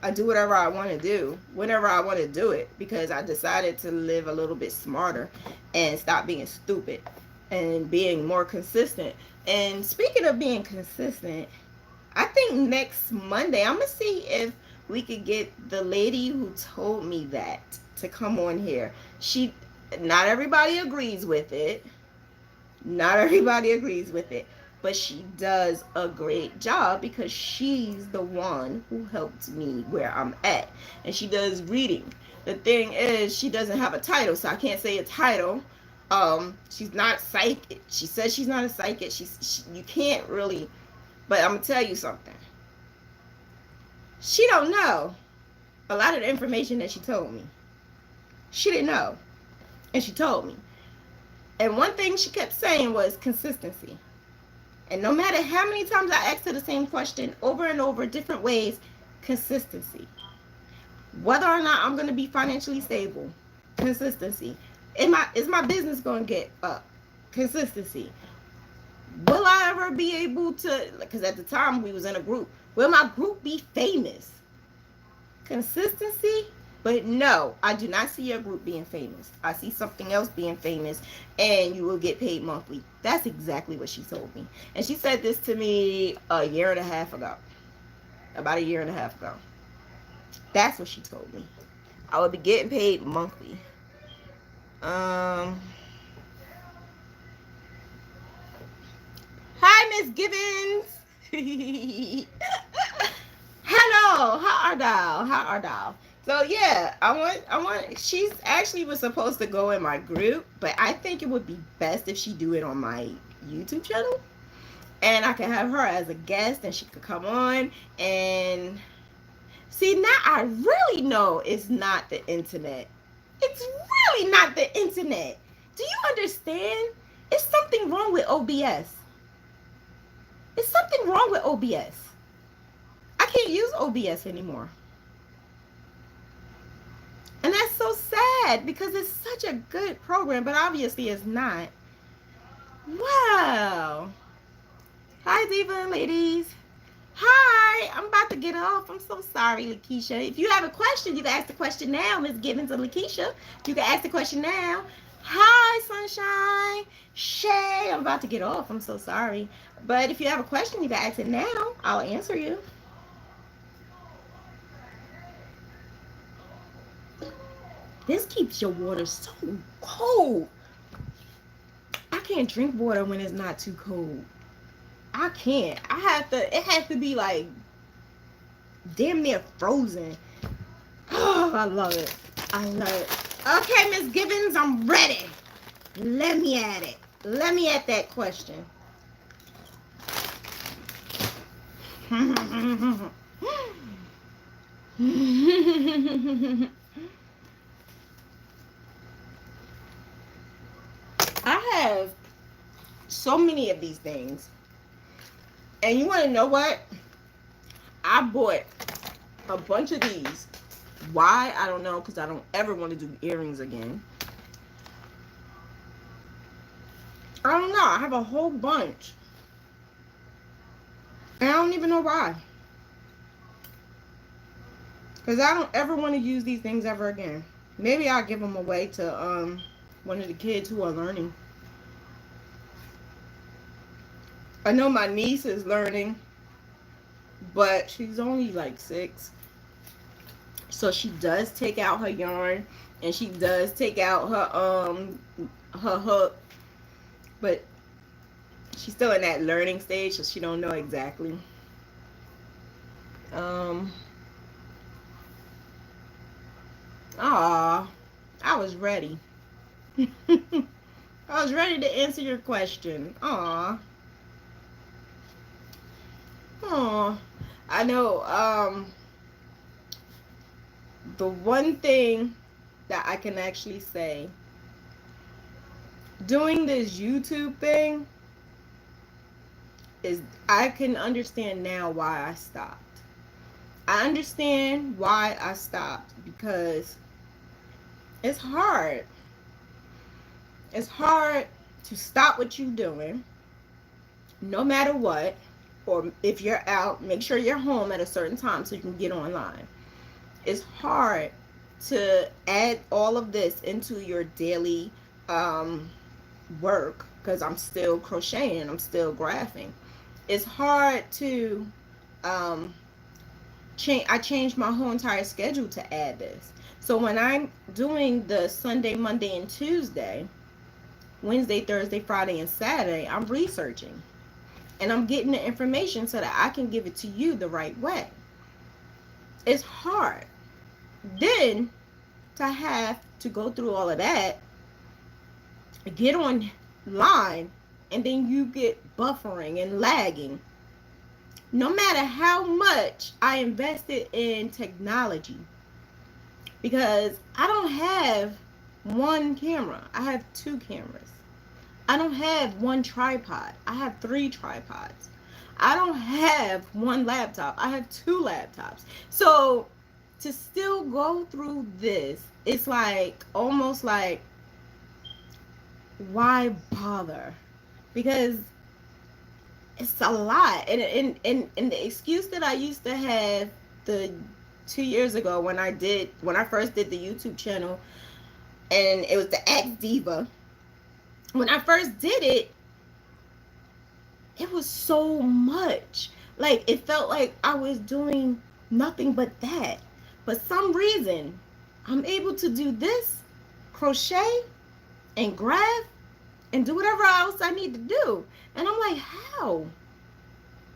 I do whatever I want to do, whenever I want to do it, because I decided to live a little bit smarter and stop being stupid and being more consistent. And speaking of being consistent, I think next Monday, I'm going to see if we could get the lady who told me that to come on here. Not everybody agrees with it. Not everybody agrees with it. But she does a great job because she's the one who helped me where I'm at. And she does reading. The thing is, she doesn't have a title, so I can't say a title. She's not psychic. She says she's not a psychic. You can't really. But I'm gonna tell you something. She don't know a lot of the information that she told me. She didn't know, and she told me. And one thing she kept saying was consistency. And no matter how many times I asked her the same question over and over, different ways, consistency. Whether or not I'm going to be financially stable, consistency. Is my business going to get up? Consistency. Will I ever be able to, because at the time we was in a group, will my group be famous? Consistency. But no, I do not see your group being famous. I see something else being famous, and you will get paid monthly. That's exactly what she told me. And she said this to me a year and a half ago. About a year and a half ago. That's what she told me. I would be getting paid monthly. Hi, Miss Gibbons. Hello. How are thou? How are thou? So yeah, I want. She's actually was supposed to go in my group, but I think it would be best if she do it on my YouTube channel, and I can have her as a guest, and she could come on and see. Now I really know it's not the internet. It's really not the internet. Do you understand? It's something wrong with OBS. It's something wrong with OBS. I can't use OBS anymore. And that's so sad because it's such a good program, but obviously it's not. Wow. Hi, Diva ladies. Hi. I'm about to get off. I'm so sorry, Lakeisha. If you have a question, you can ask the question now, Miss Gibbons or Lakeisha. You can ask the question now. Hi, Sunshine. Shay. I'm about to get off. I'm so sorry. But if you have a question, you can ask it now. I'll answer you. This keeps your water so cold. I can't drink water when it's not too cold. I can't. It has to be like damn near frozen. Oh, I love it. I love it. Okay, Miss Gibbons, I'm ready. Let me at it. Let me at that question. I have so many of these things. And you want to know what? I bought a bunch of these. Why? I don't know, because I don't ever want to do earrings again. I don't know. I have a whole bunch. And I don't even know why. Because I don't ever want to use these things ever again. Maybe I'll give them away to one of the kids who are learning. I know my niece is learning, but she's only like 6. So she does take out her yarn and she does take out her hook, but she's still in that learning stage, so she don't know exactly. I was ready. I was ready to answer your question. Aw. Oh, I know. The one thing that I can actually say, doing this YouTube thing, is I can understand now why I stopped. I understand why I stopped because it's hard. It's hard to stop what you're doing, no matter what. Or if you're out, make sure you're home at a certain time so you can get online. It's hard to add all of this into your daily work because I'm still crocheting, I'm still graphing. It's hard to um, change. I changed my whole entire schedule to add this. So when I'm doing the Sunday, Monday, and Tuesday, Wednesday, Thursday, Friday, and Saturday, I'm researching and I'm getting the information so that I can give it to you the right way. It's hard. Then to have to go through all of that, get online, and then you get buffering and lagging. No matter how much I invested in technology, because I don't have one camera, I have two cameras. I don't have one tripod, I have three tripods. I don't have one laptop, I have two laptops. So to still go through this, it's like almost like, why bother? Because it's a lot. And the excuse that I used to have the 2 years ago when I first did the YouTube channel, and it was the Axe Diva. When I first did it, it was so much. Like it felt like I was doing nothing but that. For some reason, I'm able to do this, crochet and graph and do whatever else I need to do. And I'm like, how?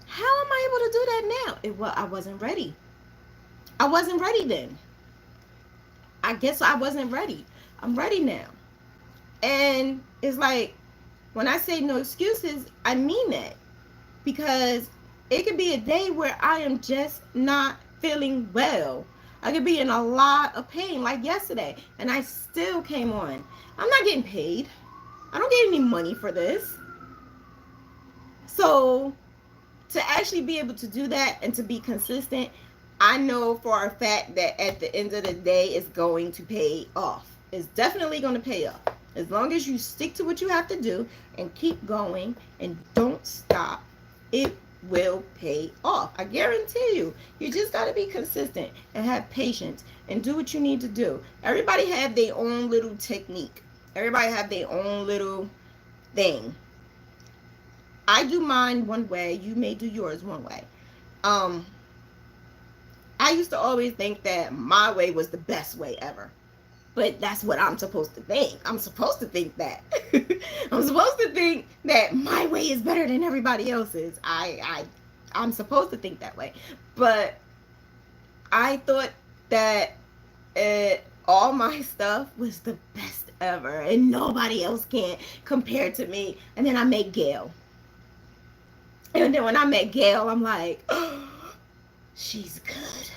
How am I able to do that now? I wasn't ready. I wasn't ready then. I guess I wasn't ready. I'm ready now. And it's like, when I say no excuses, I mean that. Because it could be a day where I am just not feeling well. I could be in a lot of pain, like yesterday, and I still came on. I'm not getting paid. I don't get any money for this. So to actually be able to do that and to be consistent, I know for a fact that at the end of the day, it's going to pay off. It's definitely going to pay off. As long as you stick to what you have to do and keep going and don't stop, it will pay off. I guarantee you. You just got to be consistent and have patience and do what you need to do. Everybody have their own little technique. Everybody have their own little thing. I do mine one way. You may do yours one way. I used to always think that my way was the best way ever. But that's what I'm supposed to think. I'm supposed to think that. I'm supposed to think that my way is better than everybody else's. I'm supposed to think that way. But I thought that all my stuff was the best ever. And nobody else can compare to me. And then I met Gail. And then when I met Gail, I'm like, oh, she's good.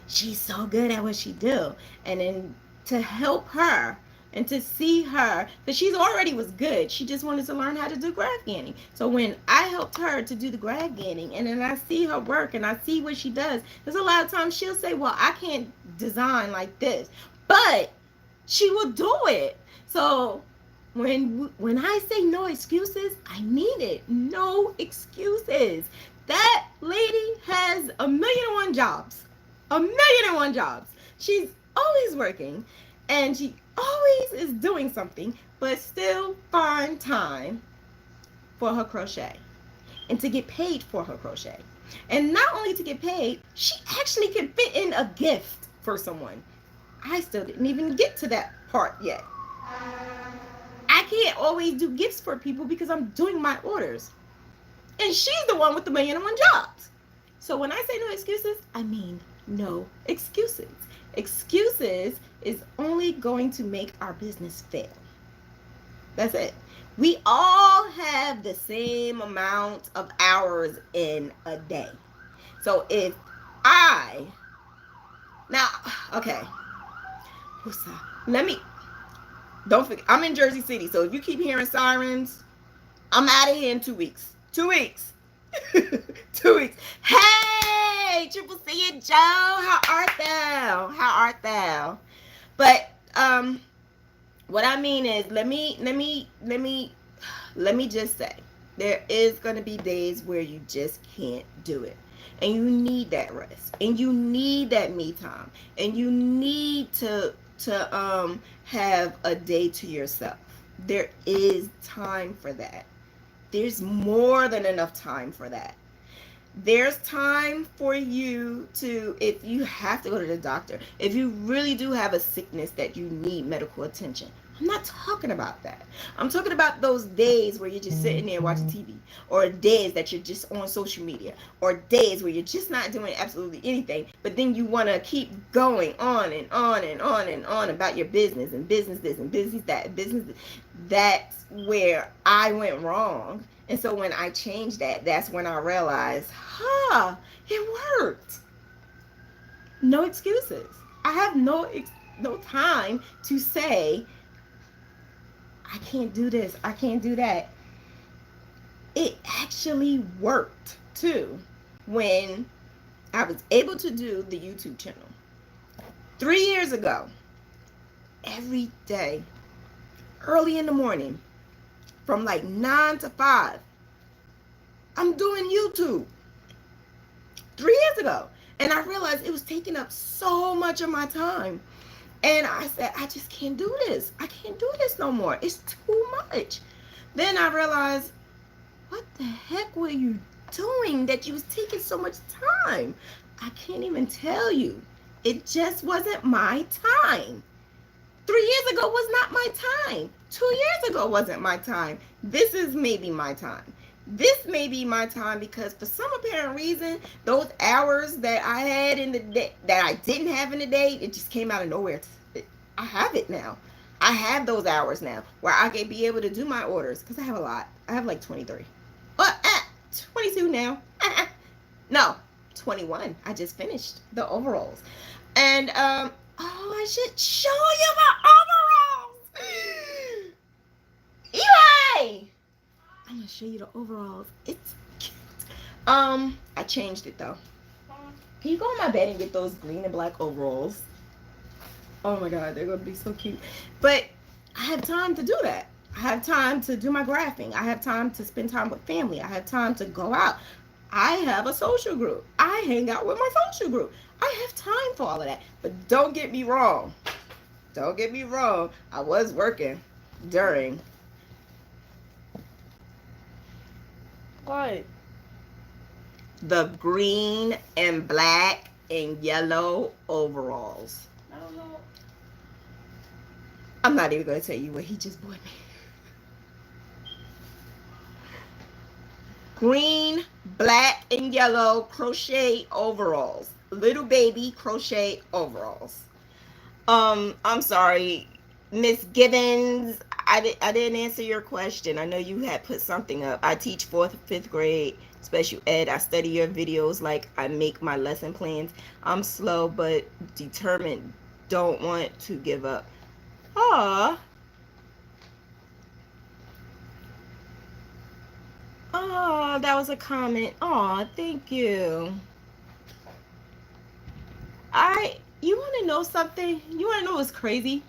She's so good at what she do. And then to help her and to see her, that she's already was good. She just wanted to learn how to do graph ganning. So when I helped her to do the graph ganning, and then I see her work and I see what she does, there's a lot of times she'll say, well, I can't design like this, but she will do it. So when I say no excuses, I mean it. No excuses. That lady has 1,000,001 jobs. 1,000,001 jobs. She's always working, and she always is doing something, but still find time for her crochet and to get paid for her crochet. And not only to get paid, she actually can fit in a gift for someone. I still didn't even get to that part yet. I can't always do gifts for people because I'm doing my orders. And she's the one with the 1,000,001 jobs. So when I say no excuses, I mean no excuses. Excuses is only going to make our business fail. That's it. We all have the same amount of hours in a day. So if I now, okay, let me don't forget. I'm in Jersey City, so if you keep hearing sirens, I'm out of here in 2 weeks. 2 weeks. 2 weeks. Hey, Triple C and Joe, how art thou? How art thou? But what I mean is, let me just say, there is gonna be days where you just can't do it, and you need that rest, and you need that me time, and you need to have a day to yourself. There is time for that. There's more than enough time for that. There's time for you to, if you have to go to the doctor, if you really do have a sickness that you need medical attention. I'm not talking about that. I'm talking about those days where you're just sitting there watching TV, or days that you're just on social media, or days where you're just not doing absolutely anything, but then you want to keep going on and on and on and on about your business and business this and business that and business this. That's where I went wrong. And so when I changed that, that's when I realized, it worked. No excuses. I have no time to say, I can't do this, I can't do that. It actually worked too when I was able to do the YouTube channel. 3 years ago, every day, early in the morning, from like 9 to 5, I'm doing YouTube. 3 years ago. And I realized it was taking up so much of my time. And I said, I just can't do this. I can't do this no more. It's too much. Then I realized, what the heck were you doing that you was taking so much time? I can't even tell you. It just wasn't my time. 3 years ago was not my time. 2 years ago wasn't my time. This is maybe my time. This may be my time because for some apparent reason, those hours that I had in the day, that I didn't have in the day, it just came out of nowhere. I have it now. I have those hours now where I can be able to do my orders because I have a lot. I have like 23. 22 now. No, 21. I just finished the overalls. And, I should show you my overalls. Eli! I'm gonna show you the overalls. It's cute. I changed it though. Can you go in my bed and get those green and black overalls? Oh my god, they're gonna be so cute. But I have time to do that. I have time to do my graphing. I have time to spend time with family. I have time to go out. I have a social group. I hang out with my social group. I have time for all of that. But don't get me wrong. Don't get me wrong. I was working during. What? The green and black and yellow overalls. I don't know. I'm not even going to tell you what he just bought me. Green, black, and yellow crochet overalls. Little baby crochet overalls. I'm sorry, Miss Gibbons. I didn't answer your question. I know you had put something up. I teach 4th and 5th grade special ed. I study your videos like I make my lesson plans. I'm slow but determined. Don't want to give up. Aw. Oh, that was a comment. Aw, thank you. You want to know something? You want to know what's crazy?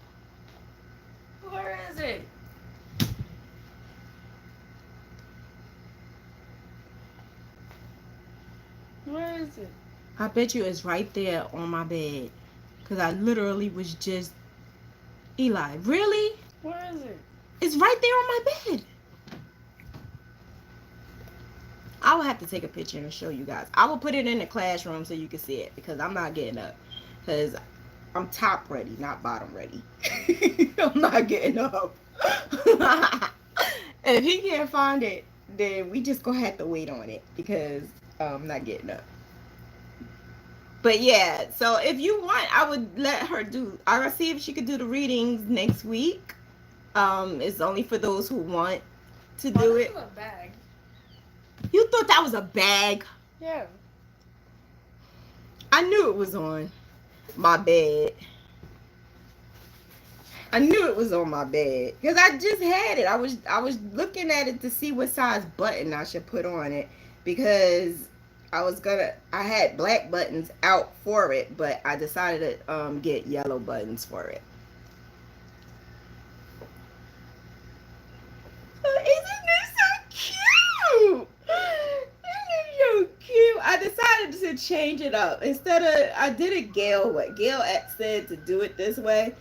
Where is it? Where is it? I bet you it's right there on my bed. Because I literally was just... Eli, really? Where is it? It's right there on my bed. I will have to take a picture and show you guys. I will put it in the classroom so you can see it. Because I'm not getting up. Because I'm top ready, not bottom ready. I'm not getting up. And if he can't find it, then we just gonna have to wait on it. Because I'm not getting up. But yeah, so if you want, I would let her do. I will see if she could do the readings next week. It's only for those who want to do it. A bag. You thought that was a bag? Yeah. I knew it was on my bed. I knew it was on my bed because I just had it. I was looking at it to see what size button I should put on it because I had black buttons out for it, but I decided to get yellow buttons for it. Isn't this so cute? Isn't it so cute? I decided to change it up. Instead of, I did it Gail what Gail said to do it this way.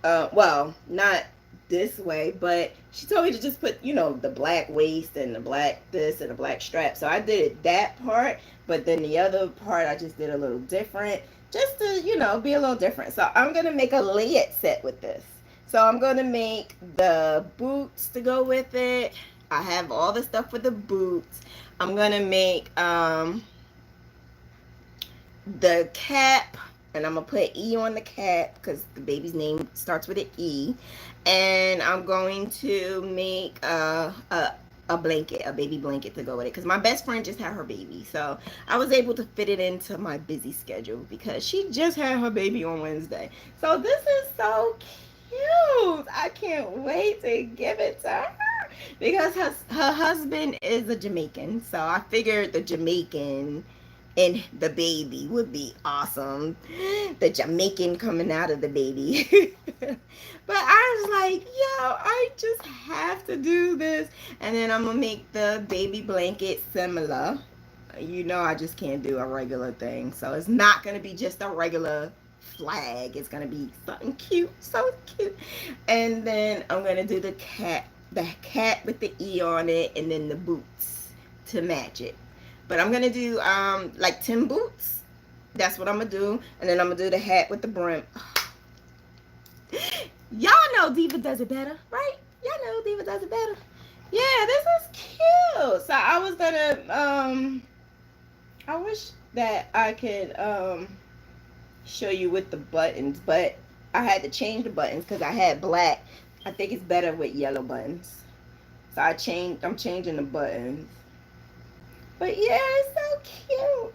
Well, not this way, but she told me to just put, the black waist and the black this and the black strap. So I did it that part, but then the other part I just did a little different, just to, be a little different. So I'm gonna make a layered set with this. So I'm gonna make the boots to go with it. I have all the stuff for the boots. I'm gonna make the cap, and I'm gonna put E on the cap because the baby's name starts with an E. And I'm going to make a blanket, a baby blanket to go with it because my best friend just had her baby, so I was able to fit it into my busy schedule because she just had her baby on Wednesday. So this is so cute. I can't wait to give it to her because her husband is a Jamaican, so I figured the Jamaican and the baby would be awesome. The Jamaican coming out of the baby. But I was like, yo, I just have to do this. And then I'm going to make the baby blanket similar. I just can't do a regular thing. So it's not going to be just a regular flag. It's going to be something cute. So cute. And then I'm going to do the cat with the E on it. And then the boots to match it. But I'm going to do like Tim boots. That's what I'm going to do. And then I'm going to do the hat with the brim. Y'all know Diva does it better, right? Y'all know Diva does it better. Yeah, this is cute. So I was going to, I wish that I could show you with the buttons. But I had to change the buttons because I had black. I think it's better with yellow buttons. So I'm changing the buttons. But yeah, it's so cute.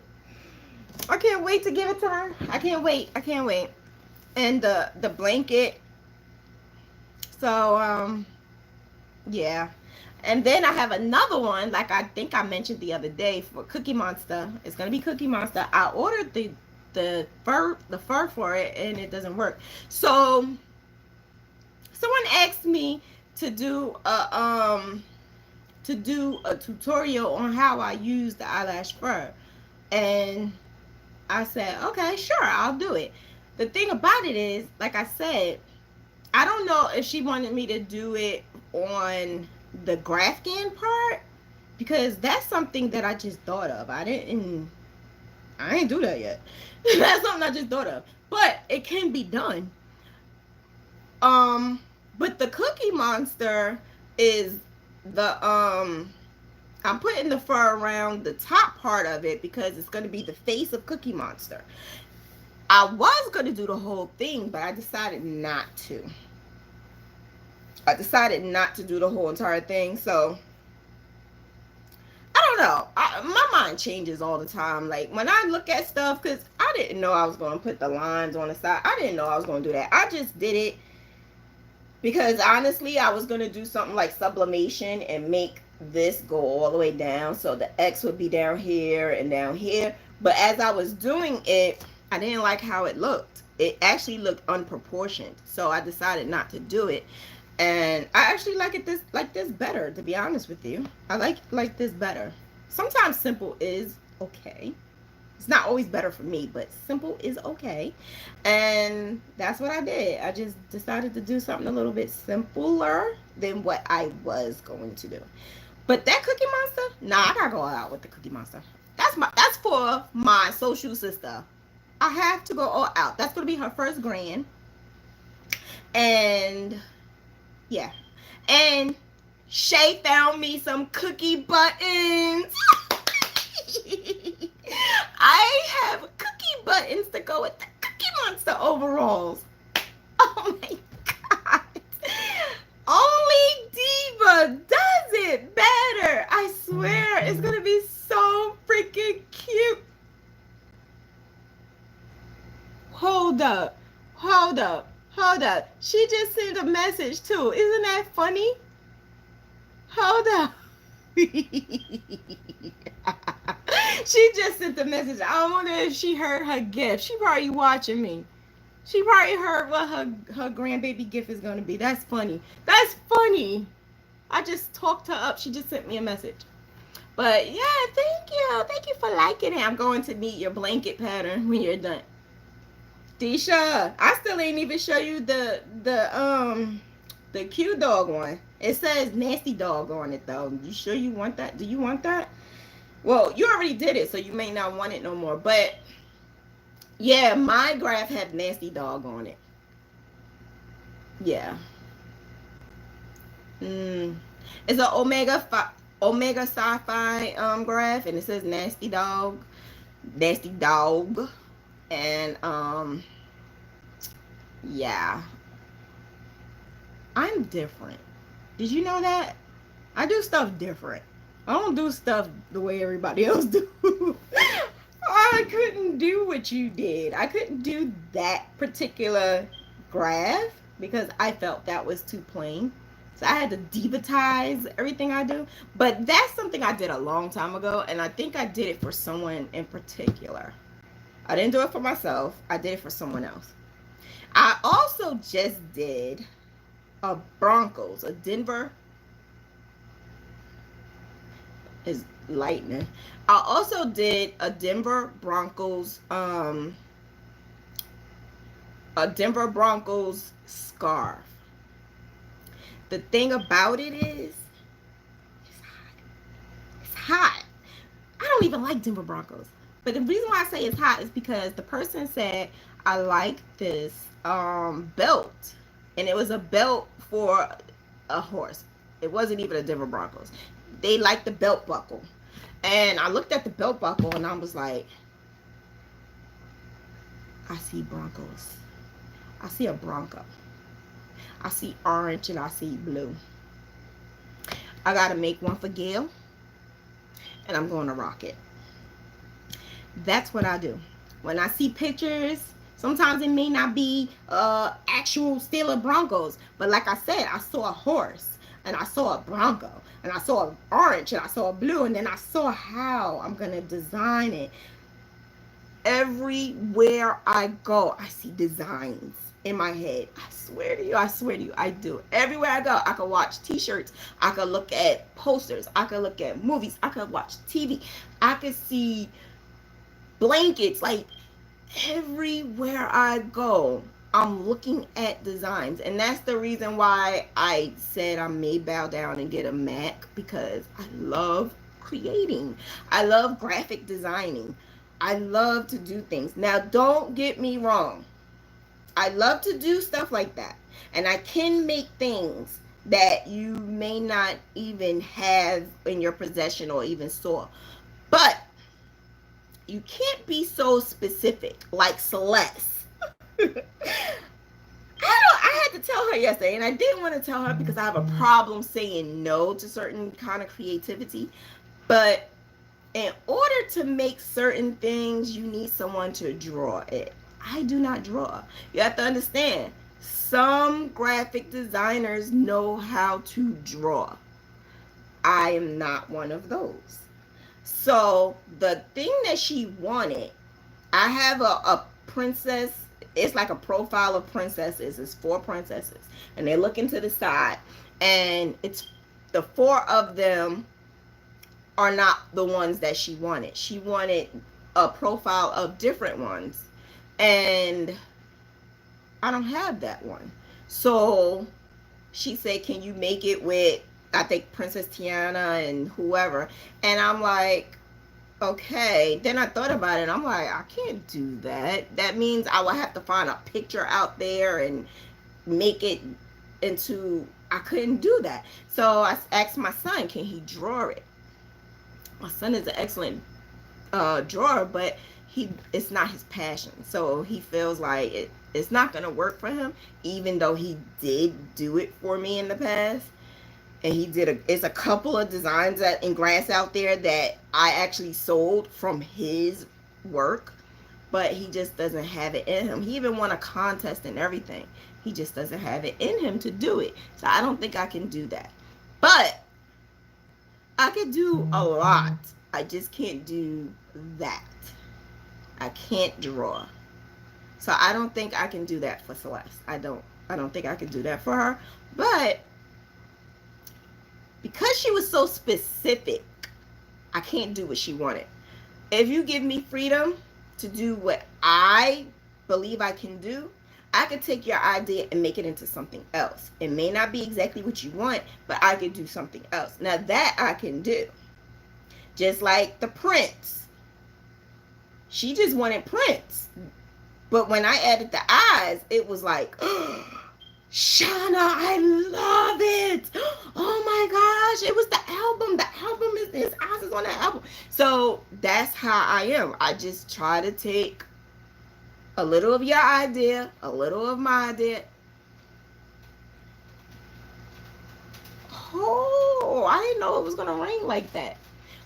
I can't wait to give it to her. I can't wait. And the blanket. So yeah. And then I have another one, like I think I mentioned the other day, for Cookie Monster. It's gonna be Cookie Monster. I ordered the fur for it and it doesn't work. So someone asked me to do a tutorial on how I use the eyelash fur, and I said, okay, sure, I'll do it. The thing about it is, like I said, I don't know if she wanted me to do it on the Grafkin part because that's something that I just thought of. I ain't do that yet. That's something I just thought of, but it can be done. But the Cookie Monster is the I'm putting the fur around the top part of it because it's going to be the face of Cookie Monster. I was going to do the whole thing, but I decided not to. I decided not to do the whole entire thing. So I don't know. My mind changes all the time. Like when I look at stuff, because I didn't know I was going to put the lines on the side. I didn't know I was going to do that. I just did it because honestly, I was going to do something like sublimation and make this go all the way down. So the X would be down here and down here. But as I was doing it, I didn't like how it looked. It actually looked unproportioned. So I decided not to do it. And I actually like this better, to be honest with you. I like this better. Sometimes simple is okay. It's not always better for me, but simple is okay. And that's what I did. I just decided to do something a little bit simpler than what I was going to do. But that Cookie Monster, nah, I gotta go all out with the Cookie Monster. That's for my social sister. I have to go all out. That's gonna be her first grand. And yeah. And Shay found me some cookie buttons. I have cookie buttons to go with the Cookie Monster overalls. Oh my god. Only Diva does it better. I swear it's gonna be so freaking cute. hold up, hold up, hold up. She just sent a message too. Isn't that funny? Hold up. She just sent the message. I wonder if she heard her gift. She probably watching me. She probably heard what her grandbaby gift is gonna be. That's funny. That's funny. I just talked her up. She just sent me a message. But yeah, thank you. Thank you for liking it. I'm going to need your blanket pattern when you're done. Disha, I still ain't even show you the cute dog one. It says nasty dog on it though. You sure you want that? Do you want that? Well, you already did it, so you may not want it no more. But yeah, my graph had nasty dog on it. Yeah. It's an omega sci-fi graph, and it says nasty dog, and yeah, I'm different. Did you know that? I do stuff different. I don't do stuff the way everybody else do. I couldn't do what you did. I couldn't do that particular graph because I felt that was too plain. So I had to divatize everything I do. But that's something I did a long time ago, and I think I did it for someone in particular. I didn't do it for myself. I did it for someone else. I also just did a Broncos, a Denver is lightning. I also did a Denver Broncos scarf. The thing about it is it's hot. It's hot. I don't even like Denver Broncos. But the reason why I say it's hot is because the person said I like this belt. And it was a belt for a horse. It wasn't even a Denver Broncos. They liked the belt buckle. And I looked at the belt buckle and I was like, I see Broncos. I see a Bronco. I see orange and I see blue. I gotta make one for Gail. And I'm going to rock it. That's what I do. When I see pictures, sometimes it may not be actual Steeler Broncos. But like I said, I saw a horse. And I saw a Bronco. And I saw an orange. And I saw a blue. And then I saw how I'm going to design it. Everywhere I go, I see designs in my head. I swear to you, I do. Everywhere I go, I can watch t-shirts. I can look at posters. I can look at movies. I can watch TV. I can see blankets. Like, everywhere I go, I'm looking at designs. And that's the reason why I said I may bow down and get a Mac, because I love creating. I love graphic designing. I love to do things. Now, don't get me wrong. I love to do stuff like that. And I can make things that you may not even have in your possession or even saw. But you can't be so specific like Celeste. I had to tell her yesterday, and I didn't want to tell her because I have a problem saying no to certain kind of creativity. But in order to make certain things, you need someone to draw it. I do not draw. You have to understand, some graphic designers know how to draw. I am not one of those. So the thing that she wanted, I have a princess. It's like a profile of princesses. It's 4 princesses. And they look into the side. And it's the 4 of them are not the ones that she wanted. She wanted a profile of different ones. And I don't have that one. So she said, can you make it with, I think, Princess Tiana and whoever? And I'm like, okay. Then I thought about it. I'm like, I can't do that. That means I will have to find a picture out there and make it into, I couldn't do that. So I asked my son, can he draw it? My son is an excellent drawer, but it's not his passion. So he feels like it's not going to work for him, even though he did do it for me in the past. And he did it's a couple of designs in grass out there that I actually sold from his work. but he just doesn't have it in him. He even won a contest and everything. He just doesn't have it in him to do it. So I don't think I can do that. But I could do a lot. I just can't do that. I can't draw. So I don't think I can do that for Celeste. I don't think I can do that for her. But because she was so specific, I can't do what she wanted. If you give me freedom to do what I believe I can do, I could take your idea and make it into something else. It may not be exactly what you want, but I could do something else. Now that I can do. Just like the Prince. She just wanted Prince. But when I added the eyes, it was like, oh, Shauna, I love it. Oh my gosh, it was the album. The album is his eyes is on the album. So that's how I am. I just try to take a little of your idea, a little of my idea. Oh, I didn't know it was gonna rain like that.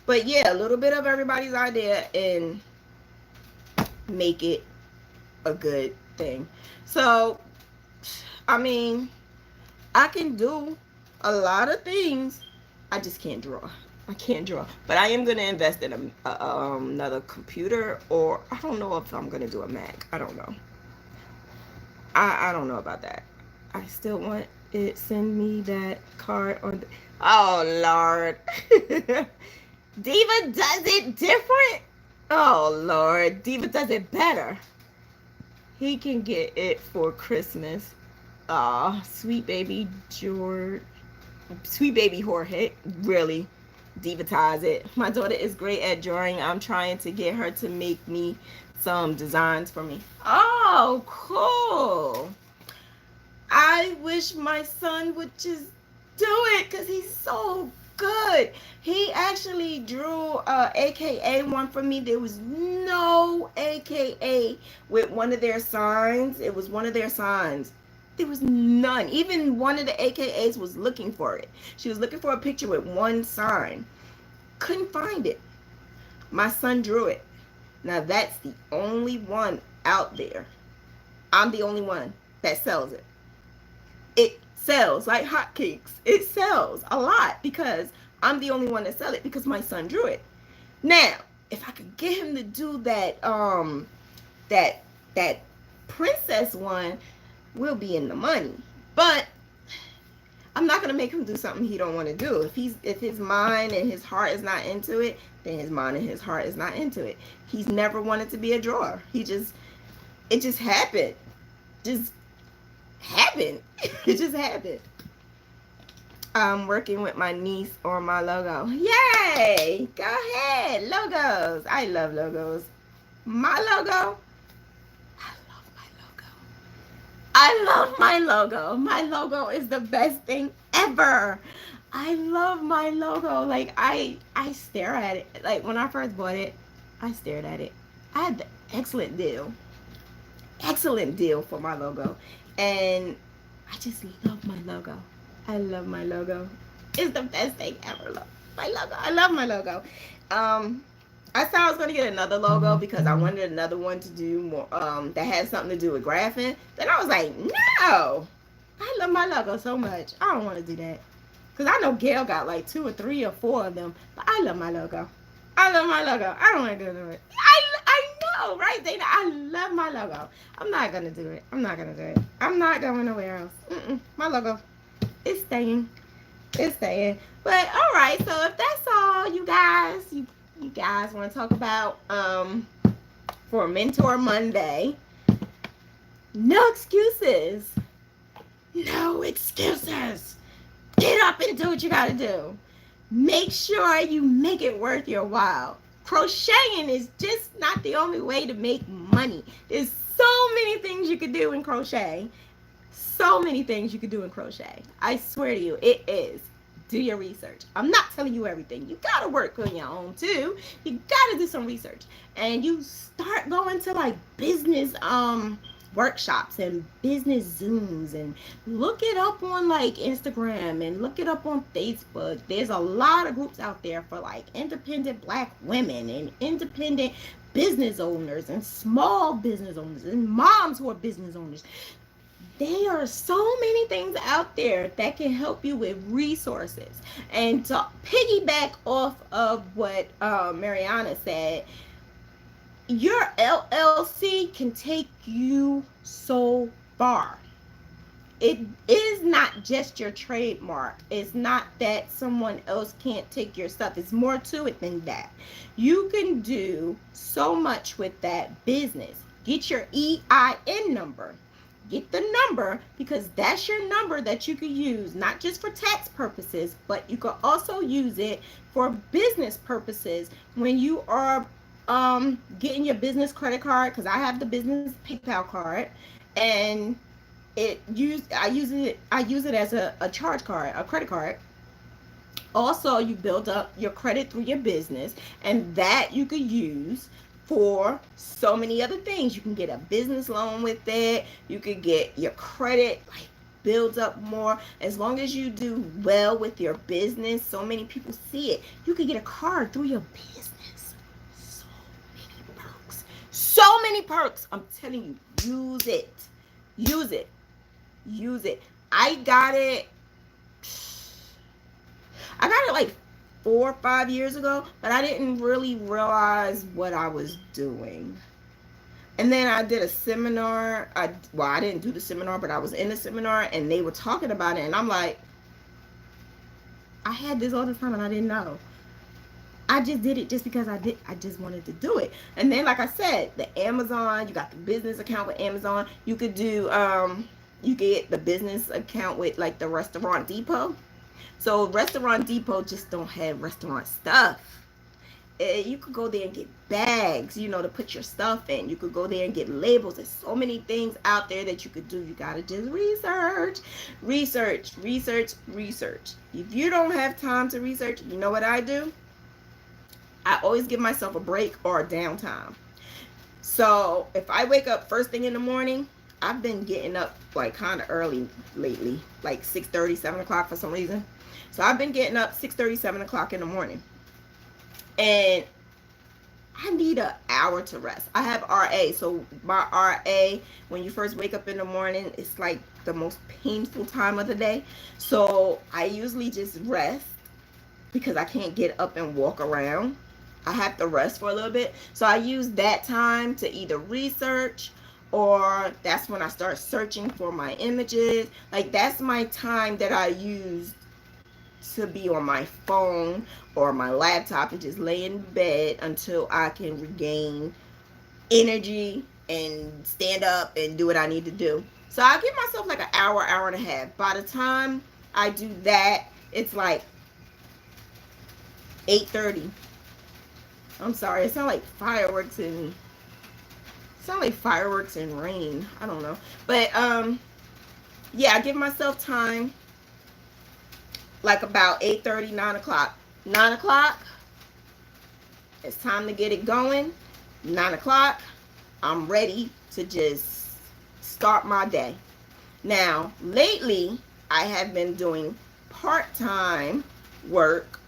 But yeah, a little bit of everybody's idea and make it a good thing. So I mean, I can do a lot of things. I just can't draw. I can't draw. But I am going to invest in another computer, or I don't know if I'm going to do a Mac. I don't know. I don't know about that. I still want it. Send me that card on the... Oh, Lord. Diva does it different. Oh, Lord. Diva does it better. He can get it for Christmas. Aw, sweet baby George. Sweet baby Jorge. Really divatize it. My daughter is great at drawing. I'm trying to get her to make me some designs for me. Oh, cool. I wish my son would just do it because he's so good. He actually drew AKA one for me. There was no AKA with one of their signs. It was one of their signs. There was none. Even one of the AKAs was looking for it. She was looking for a picture with one sign. Couldn't find it. My son drew it. Now that's the only one out there. I'm the only one that sells it. It sells like hotcakes. It sells a lot because I'm the only one that sell it because my son drew it. Now, if I could get him to do that princess one, we'll be in the money. But I'm not gonna make him do something he don't want to do. If his mind and his heart is not into it, then his mind and his heart is not into it. He's never wanted to be a drawer. It just happened. Just happened. It just happened. I'm working with my niece on my logo. Yay! Go ahead. Logos. I love logos. My logo. I love my logo. I love my logo. My logo is the best thing ever. I love my logo. Like I stare at it. Like when I first bought it, I stared at it. I had the excellent deal. Excellent deal for my logo. And I just love my logo. I love my logo. It's the best thing ever. My logo. I love my logo. I said I was gonna get another logo because I wanted another one to do more that had something to do with graphing. Then I was like, no. I love my logo so much. I don't want to do that. Because I know Gail got like 2 or 3 or 4 of them. But I love my logo. I love my logo. I don't want to do it. I know, right, Dana? I love my logo. I'm not going to do it. I'm not going to do it. I'm not going nowhere else. My logo. It's staying. It's staying. But all right, so if that's all you guys want to talk about for Mentor Monday, no excuses. No excuses. Get up and do what you got to do. Make sure you make it worth your while. Crocheting is just not the only way to make money. There's so many things you could do in crochet. So many things you could do in crochet. I swear to you, it is. Do your research. I'm not telling you everything. You gotta work on your own too. You gotta do some research. And you start going to like business workshops and business Zooms and look it up on like Instagram and look it up on Facebook. There's a lot of groups out there for like independent black women and independent business owners and small business owners and moms who are business owners. There are so many things out there that can help you with resources. And to piggyback off of what Mariana said, your LLC can take you so far. It is not just your trademark. It's not that someone else can't take your stuff. It's more to it than that. You can do so much with that business. Get your EIN number. Get the number, because that's your number that you can use not just for tax purposes, but you can also use it for business purposes when you are getting your business credit card, because I have the business PayPal card, and I use it as a charge card, a credit card. Also, you build up your credit through your business, and that you could use for so many other things. You can get a business loan with it. You could get your credit like builds up more as long as you do well with your business. So many people see it. You could get a card through your business. So many perks. So many perks. I'm telling you, use it. Use it. Use it. I got it. I got it like 4 or 5 years ago, but I didn't really realize what I was doing. And then I did a seminar. I didn't do the seminar, but I was in the seminar and they were talking about it. And I'm like, I had this all the time and I didn't know. I just did it just because I just wanted to do it. And then, like I said, the Amazon, you got the business account with Amazon. You could do, you get the business account with like the Restaurant Depot. So Restaurant Depot just don't have restaurant stuff. You could go there and get bags, to put your stuff in. You could go there and get labels. There's so many things out there that you could do. You gotta just research. If you don't have time to research, you know what I do? I always give myself a break or a downtime. So if I wake up first thing in the morning, I've been getting up like kind of early lately, like 6:30, 7 o'clock for some reason. So I've been getting up 6:30, 7 o'clock in the morning. And I need an hour to rest. I have RA. So my RA, when you first wake up in the morning, it's like the most painful time of the day. So I usually just rest because I can't get up and walk around. I have to rest for a little bit. So I use that time to either research, or that's when I start searching for my images. Like, that's my time that I use to be on my phone or my laptop and just lay in bed until I can regain energy and stand up and do what I need to do. So I give myself like an hour, hour and a half. By the time I do that, it's like 8:30. I'm sorry, it sound like fireworks and rain. I don't know. But yeah, I give myself time like about 8:30, 9 o'clock. 9 o'clock, it's time to get it going. 9 o'clock, I'm ready to just start my day. Now, lately, I have been doing part-time work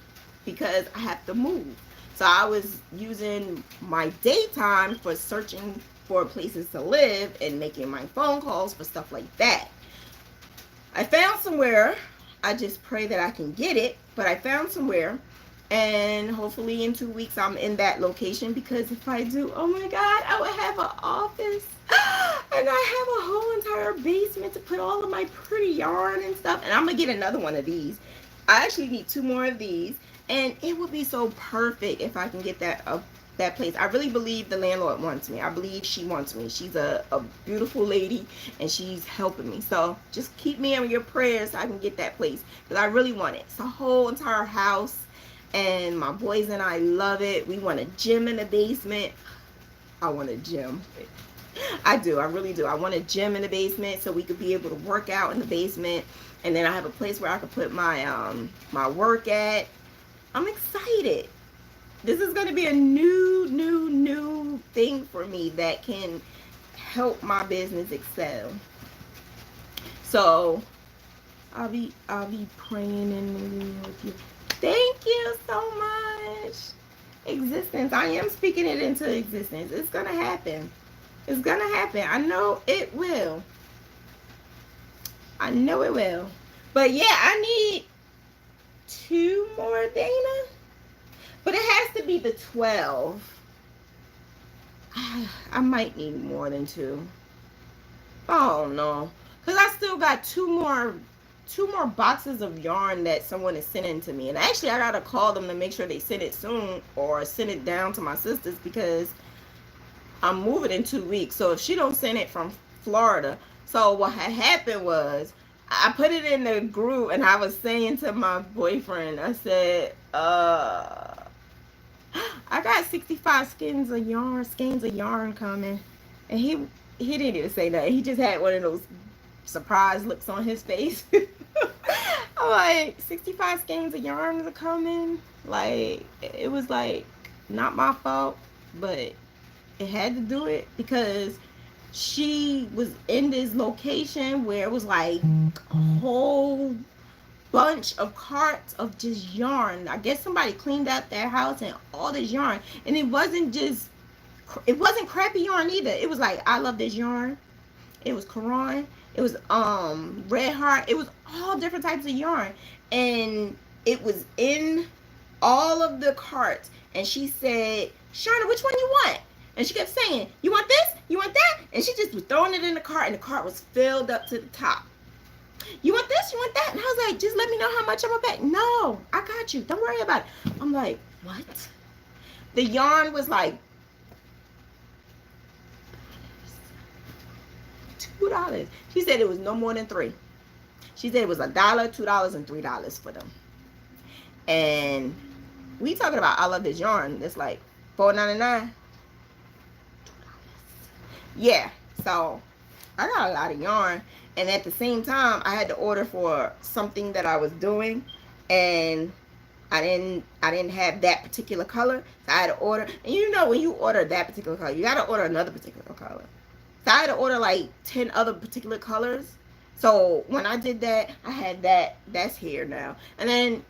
because I have to move. So I was using my daytime for searching for places to live and making my phone calls for stuff like that. I found somewhere. I just pray that I can get it, but I found somewhere, and hopefully in 2 weeks I'm in that location, because if I do, oh my God, I would have an office and I have a whole entire basement to put all of my pretty yarn and stuff. And I'm gonna get another one of these. I actually need 2 more of these, and it would be so perfect if I can get that place. I really believe the landlord wants me. I believe she wants me. She's a beautiful lady, and she's helping me. So just keep me in your prayers so I can get that place, because I really want it. It's a whole entire house, and my boys and I love it. We want a gym in the basement. I want a gym. I do. I really do. I want a gym in the basement so we could be able to work out in the basement, and then I have a place where I could put my my work at. I'm excited. This is going to be a new thing for me that can help my business excel. So I'll be praying and moving with you. Thank you so much. existence. I am speaking it into existence. It's gonna happen. It's gonna happen. I know it will. I know it will. But yeah, I need two more, Dana. But it has to be the 12. I might need more than two. Oh no. Cause I still got two more boxes of yarn that someone is sending to me. And actually I gotta call them to make sure they send it soon or send it down to my sister's because I'm moving in 2 weeks. So if she don't send it from Florida. So what had happened was I put it in the group and I was saying to my boyfriend, I said, I got 65 skeins of yarn coming. And he didn't even say that. He just had one of those surprise looks on his face. I'm like, 65 skeins of yarn are coming. Like, it was like not my fault, but it had to do it because she was in this location where it was like a whole bunch of carts of just yarn. I guess somebody cleaned out their house and all this yarn. And it wasn't crappy yarn either. It was like, I love this yarn. It was Quran. It was Red Heart. It was all different types of yarn. And it was in all of the carts. And she said, Shauna, which one you want? And she kept saying, you want this? You want that? And she just was throwing it in the cart, and the cart was filled up to the top. You want this? You want that? And I was like, just let me know how much I'm gonna pay. No, I got you. Don't worry about it. I'm like, what? The yarn was like $2. She said it was no more than $3. She said it was $1, $2, and $3 for them. And we talking about I love this yarn. It's like $4.99. Yeah, so I got a lot of yarn, and at the same time I had to order for something that I was doing, and I didn't have that particular color, so I had to order. And you know, when you order that particular color, you got to order another particular color. So I had to order like 10 other particular colors. So when I did that, I had that's here now. And then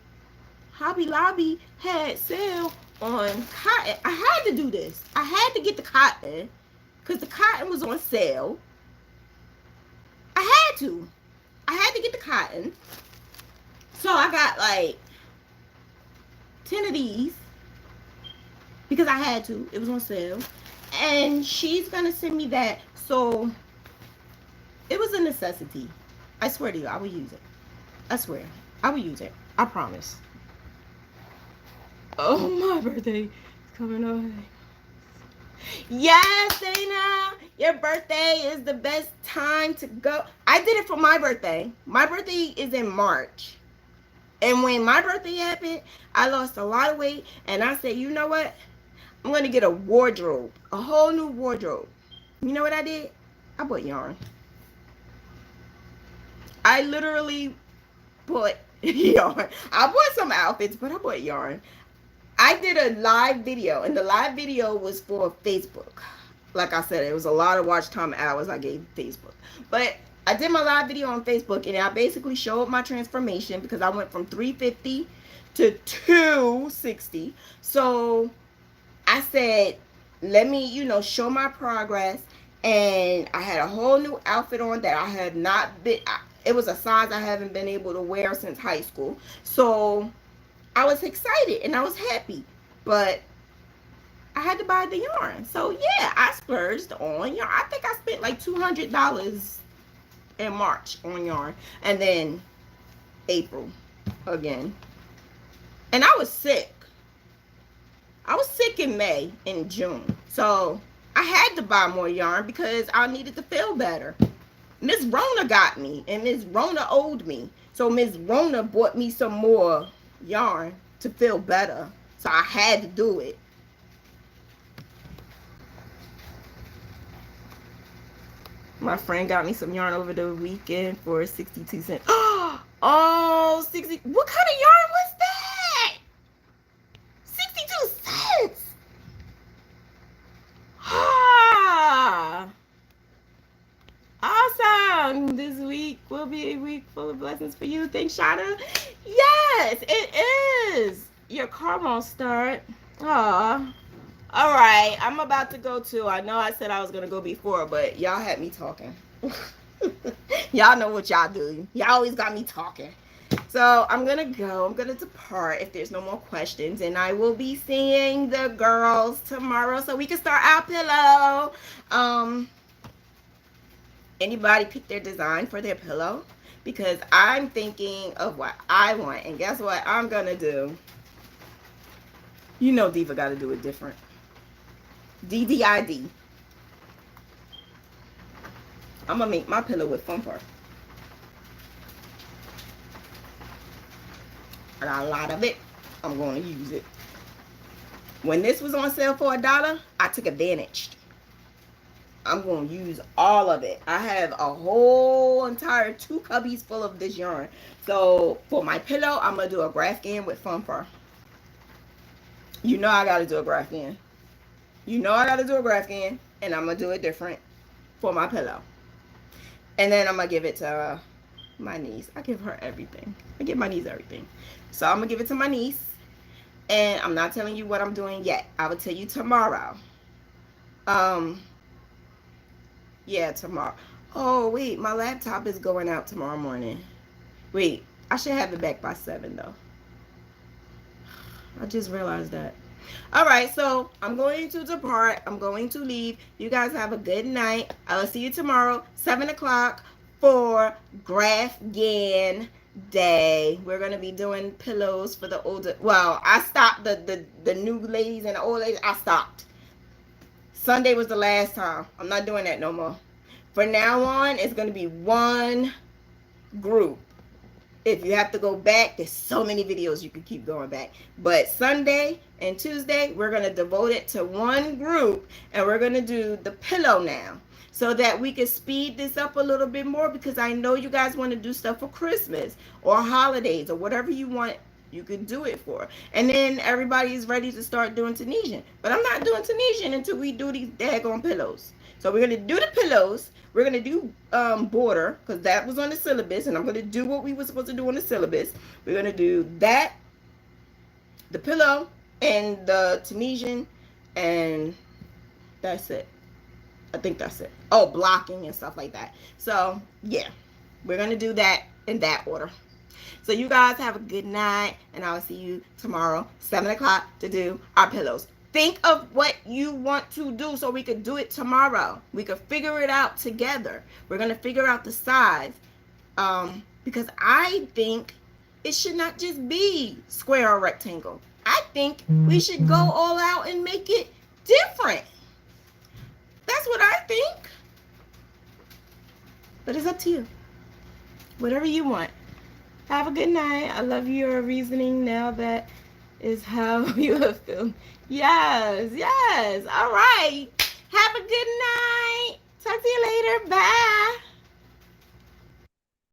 Hobby Lobby had sale on cotton. I had to do this. I had to get the cotton because the cotton was on sale. I had to get the cotton. So I got like 10 of these because I had to. It was on sale. And she's going to send me that. So it was a necessity. I swear to you, I will use it. I swear. I will use it. I promise. Oh, my birthday is coming up. Yes, Dana, your birthday is the best time to go. I did it for my birthday. My birthday is in March. And when my birthday happened, I lost a lot of weight. And I said, you know what? I'm going to get a wardrobe. A whole new wardrobe. You know what I did? I bought yarn. I literally bought yarn. I bought some outfits, but I bought yarn. I did a live video, and the live video was for Facebook. Like I said, it was a lot of watch time hours I gave Facebook. But I did my live video on Facebook, and I basically showed my transformation because I went from 350 to 260. So I said, let me, show my progress. And I had a whole new outfit on that I have not been, it was a size I haven't been able to wear since high school. So I was excited and I was happy, but I had to buy the yarn. So yeah, I splurged on yarn. I think I spent like $200 in March on yarn, and then April again. And I was sick. I was sick in May and June. So I had to buy more yarn because I needed to feel better. Miss Rona got me, and Miss Rona owed me. So Miss Rona bought me some more yarn to feel better. So I had to do it. My friend got me some yarn over the weekend for 62 cents. Oh, 60. What kind of yarn was that? 62 cents. Awesome. This week will be a week full of blessings for you. Thanks, Shauna. Yes, it is. Your car won't start. Aw. All right, I'm about to go too. I know I said I was gonna go before, but y'all had me talking. Y'all know what y'all do. Y'all always got me talking. So I'm gonna go. I'm gonna depart if there's no more questions, and I will be seeing the girls tomorrow so we can start our pillow. Um, Anybody pick their design for their pillow? Because I'm thinking of what I want, and guess what I'm gonna do? You know, Diva got to do it different. DDID. I'm gonna make my pillow with foam fur. I got a lot of it. I'm going to use it. When this was on sale for $1, I took advantage. I'm going to use all of it. I have a whole entire 2 cubbies full of this yarn. So for my pillow, I'm going to do a graphic with foam fur. You know I got to do a graphic. You know I got to do a graphic, and I'm going to do it different for my pillow. And then I'm going to give it to my niece. I give her everything. I give my niece everything. So I'm going to give it to my niece. And I'm not telling you what I'm doing yet. I will tell you tomorrow. Yeah, tomorrow. Oh, wait. My laptop is going out tomorrow morning. Wait. I should have it back by 7, though. I just realized that. All right, so I'm going to depart. I'm going to leave. You guys have a good night. I will see you tomorrow, 7 o'clock, for Graph Gan Day. We're going to be doing pillows for the older. Well, I stopped the new ladies and the old ladies. I stopped. Sunday was the last time. I'm not doing that no more. For now on, it's going to be one group. If you have to go back, there's so many videos you can keep going back. But Sunday and Tuesday, we're going to devote it to one group. And we're going to do the pillow now. So that we can speed this up a little bit more. Because I know you guys want to do stuff for Christmas. Or holidays. Or whatever you want, you can do it for. And then everybody is ready to start doing Tunisian. But I'm not doing Tunisian until we do these daggone pillows. So we're going to do the pillows. We're going to do border, because that was on the syllabus, and I'm going to do what we were supposed to do on the syllabus. We're going to do that, the pillow, and the Tunisian, and that's it. I think that's it. Oh, blocking and stuff like that. So, yeah, we're going to do that in that order. So you guys have a good night, and I will see you tomorrow, 7 o'clock, to do our pillows. Think of what you want to do so we could do it tomorrow. We could figure it out together. We're going to figure out the size. Because I think it should not just be square or rectangle. I think we should go all out and make it different. That's what I think. But it's up to you. Whatever you want. Have a good night. I love your reasoning now. That is how you have felt. Yes, yes. All right. Have a good night. Talk to you later. Bye.